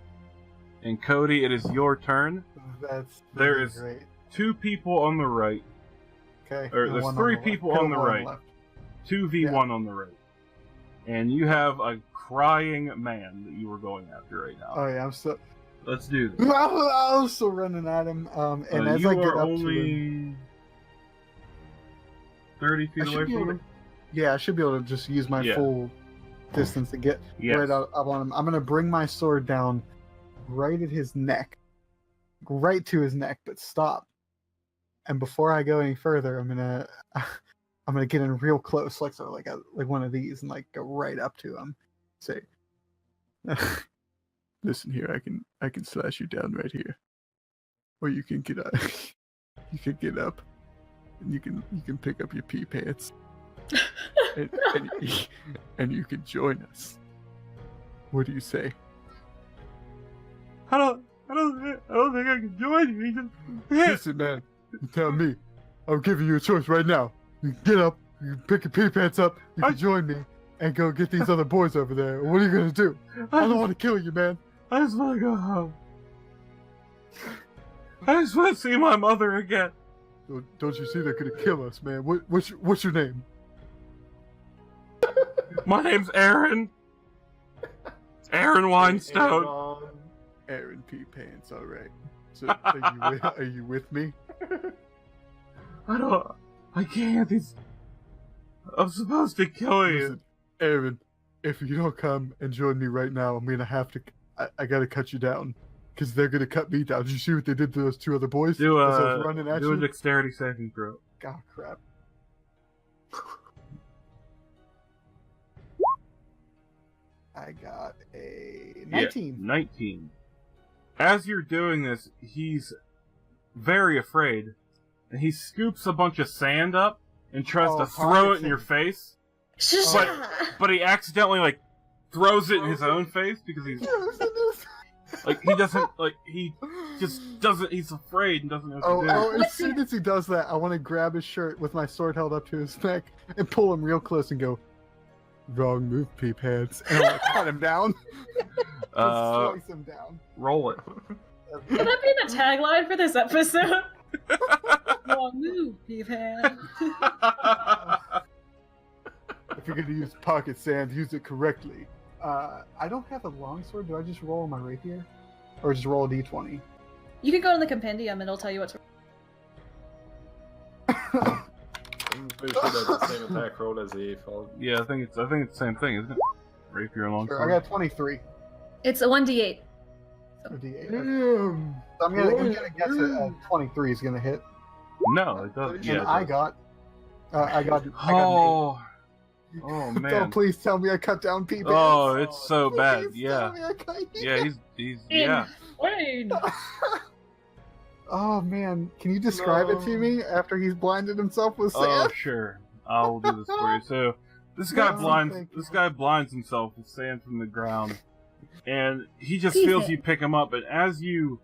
And Cody, it is your turn. There is great. 2 people on the right. Okay. Or there's 3 people on the right. 2v1 on the right. And you have a crying man that you are going after right now. Oh yeah, I'm still... Let's do this. I'm still running at him. And as I get up to him... 30 feet away from him? Yeah, I should be able to just use my full distance to get right up on him. I'm going to bring my sword down right at his neck. Right to his neck, but stop. And before I go any further, I'm gonna get in real close, like one of these, and like go right up to him, say, "Listen here, I can slash you down right here, or you can get up, you can get up, and you can pick up your pee pants, and you can join us. What do you say?" I don't think I can join you. Listen, man, you tell me. I'm giving you a choice right now. You can get up, you can pick your pee pants up, you can join me, and go get these other boys over there. What are you gonna do? I don't want to kill you, man. I just want to go home. I just want to see my mother again. Don't you see they're gonna kill us, man? What's your name? My name's Aaron. Aaron Winestone. Aaron P. Pants, alright. So, are you with me? I can't. I'm supposed to kill you. Listen, Aaron, if you don't come and join me right now, I'm gonna have to. I gotta cut you down. Because they're gonna cut me down. Did you see what they did to those two other boys? Do a dexterity saving throw. God, crap. I got a 19. Yeah, 19. As you're doing this, he's very afraid. And he scoops a bunch of sand up and tries to throw it in your face. But he accidentally, like, throws it in his own face because he's... Like, he doesn't, like, he just doesn't, he's afraid and doesn't know what to do. Oh, as soon as he does that, I want to grab his shirt with my sword held up to his neck and pull him real close and go, "Wrong move, pee pants." And I want to cut him down. Slice him down. Roll it. Can that be the tagline for this episode? Wrong move, pee pants. If you're going to use pocket sand, use it correctly. I don't have a longsword. Do I just roll my rapier? Or just roll a d20? You can go in the compendium and it'll tell you what to I'm pretty sure that's the same attack roll as the Fog. Yeah, I think it's the same thing, isn't it? Rapier and longsword. Sure, I got 23. It's a 1d8. A d8. So I'm gonna guess that 23 is gonna hit. No, it doesn't. And I got Oh man! Don't please tell me I cut down pee pants. Oh, it's so Please bad. tell Yeah. me I cut He's yeah. Wayne. Oh man, can you describe it to me after he's blinded himself with sand? Oh sure, I will do this for you. So this guy blinds himself with sand from the ground, and he just feels you pick him up. But as you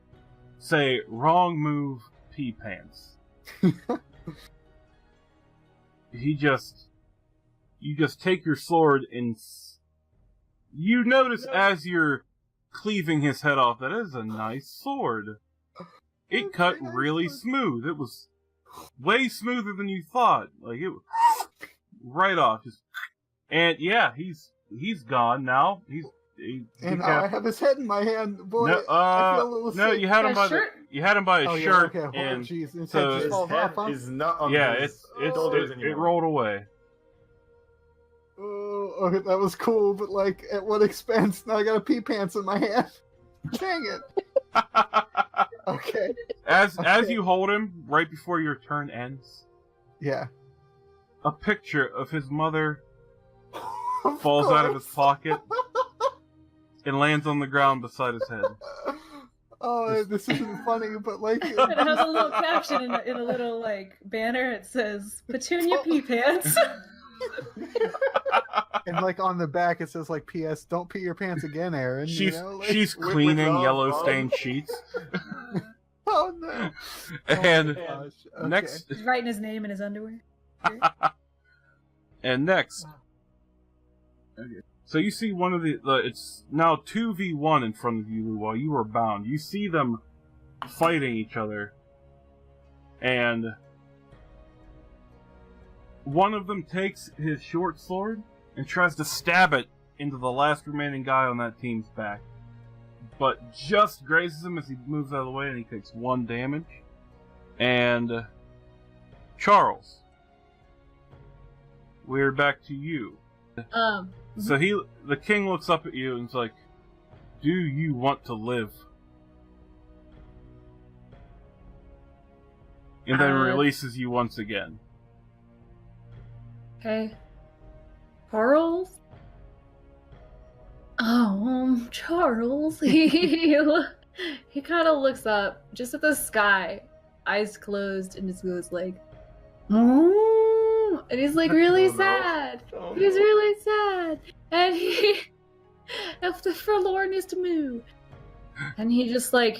say, "Wrong move, pee pants," you just take your sword and you notice as you're cleaving his head off that is a nice sword. It cut really smooth. It was way smoother than you thought. Like it was right off. And yeah, he's gone now. And I have his head in my hand. Boy, I feel a little sick. You had him by his shirt. Yeah, okay. And geez. His so head just falls off, huh? is not on it rolled away. Oh, okay, that was cool, but like, at what expense? Now I got a pee pants in my hand. Dang it. Okay. As you hold him right before your turn ends. Yeah. A picture of his mother falls out of his pocket and lands on the ground beside his head. Oh, this isn't funny, but like... It has a little caption in a little, like, banner. It says, "Petunia Pee Pants." And like on the back it says like, "P.S. Don't pee your pants again, Aaron." She's cleaning yellow stained sheets. Oh no. And next He's writing his name in his underwear. And next. Okay. So you see one of the it's now 2v1 in front of you while you are bound. You see them fighting each other. And one of them takes his short sword and tries to stab it into the last remaining guy on that team's back. But just grazes him as he moves out of the way and he takes 1 damage. And Charles, we're back to you. So the king looks up at you and is like, "Do you want to live?" and then releases you once again. Okay. Charles? Oh, Charles. He kind of looks up just at the sky, eyes closed, and just goes like, oh, and he's like really sad. He's really sad. And if the forlorn is to move. And he just like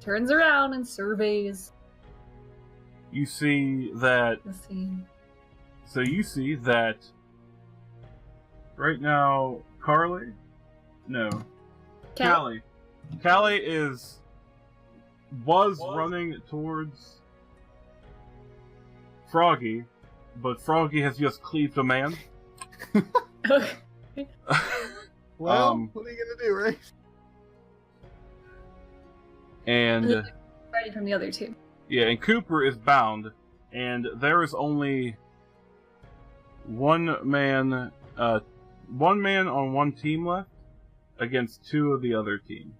turns around and surveys. You see that. The scene. So you see that right now, Callie was running towards Froggy, but Froggy has just cleaved a man. Well, what are you gonna do, right? And fighting from the other two. Yeah, and Cooper is bound, and there is only one man on one team left against two of the other team.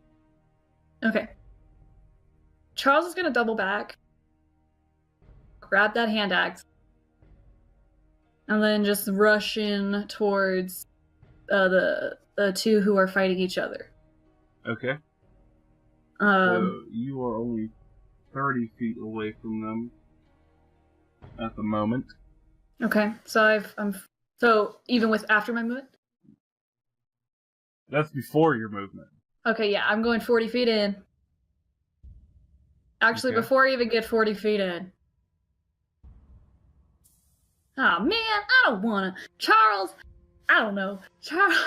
Okay. Charles is gonna double back, grab that hand axe, and then just rush in towards the two who are fighting each other. Okay. So you are only 30 feet away from them at the moment. Okay, so so even with after my movement? That's before your movement. Okay, yeah, I'm going 40 feet in. Actually, Okay. before I even get 40 feet in. Oh man, I don't wanna. Charles, I don't know. Charles,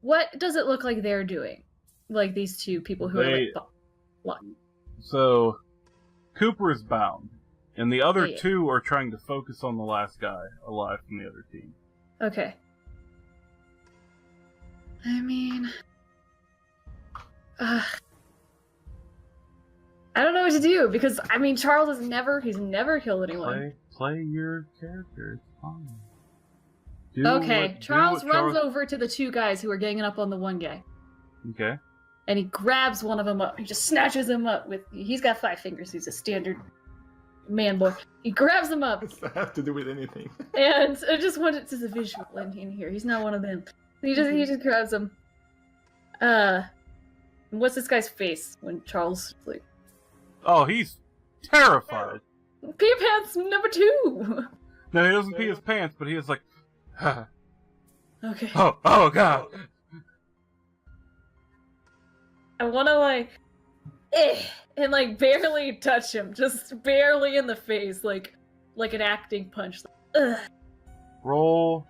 what does it look like they're doing? Like these two people who are like, what? So, Cooper is bound, and the other Yeah. two are trying to focus on the last guy alive from the other team. Okay. I mean, I don't know what to do because I mean Charles he's never killed anyone. Play your character. It's fine. Charles runs over to the two guys who are ganging up on the one guy. Okay. And he grabs one of them up. He just snatches him up with. He's got 5 fingers. He's a standard man boy. He grabs him up. What does that have to do with anything? And I just wanted to the visual in here. He's not one of them. He just grabs him. What's this guy's face when Charles like? Oh, he's terrified. Pee pants number 2. No, he doesn't pee his pants, but he is like, Okay. oh god. I want to and like barely touch him, just barely in the face, like an acting punch. Ugh. Roll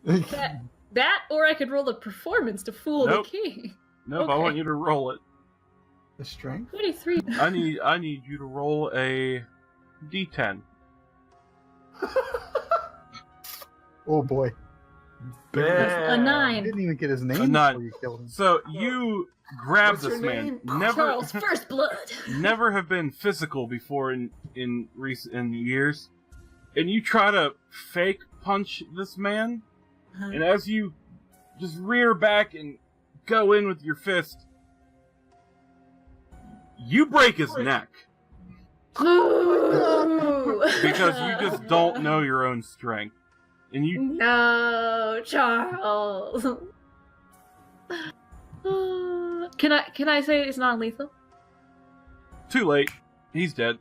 it. That, or I could roll a performance to fool Nope. the king. Nope, Okay. I want you to roll it. The strength? 23. I need you to roll a D10. Oh boy. A Bam. You 9. didn't even get his name A 9. before you killed him. So you grab What's this your man. name? Charles, first blood. Never have been physical before in recent years, and you try to fake punch this man, and as you just rear back and go in with your fist, you break his neck Ooh. because you just don't know your own strength, and you No, Charles. Can I say it's not lethal? too late. He's dead.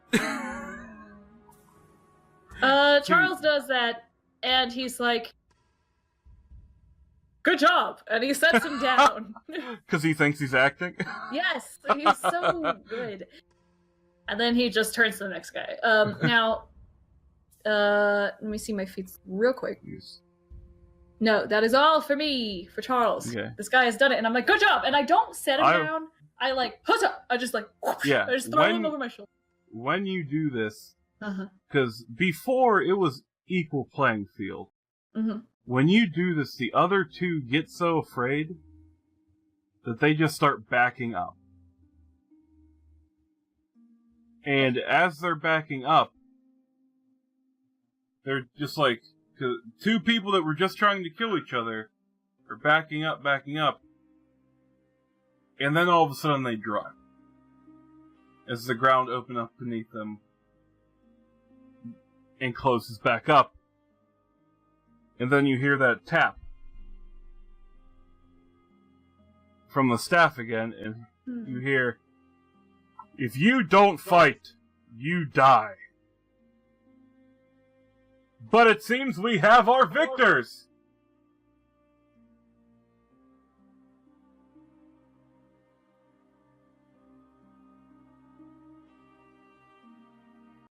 Charles does that, and he's like, "Good job," and he sets him down. Because he thinks he's acting. Yes, he's so good. And then he just turns to the next guy. Now, let me see my feats real quick. No, that is all for me, for Charles. Okay. This guy has done it, and I'm like, good job! And I don't set him down. I like, huzzah! I just like, whoosh, Yeah, I just throw him over my shoulder. When you do this, Uh-huh. because before it was equal playing field. Mm-hmm. When you do this, the other two get so afraid that they just start backing up. And as they're backing up, they're just like, 'cause two people that were just trying to kill each other are backing up, and then all of a sudden they drop. as the ground opens up beneath them and closes back up. And then you hear that tap from the staff again, and you hear, "If you don't fight, you die." But it seems we have our victors!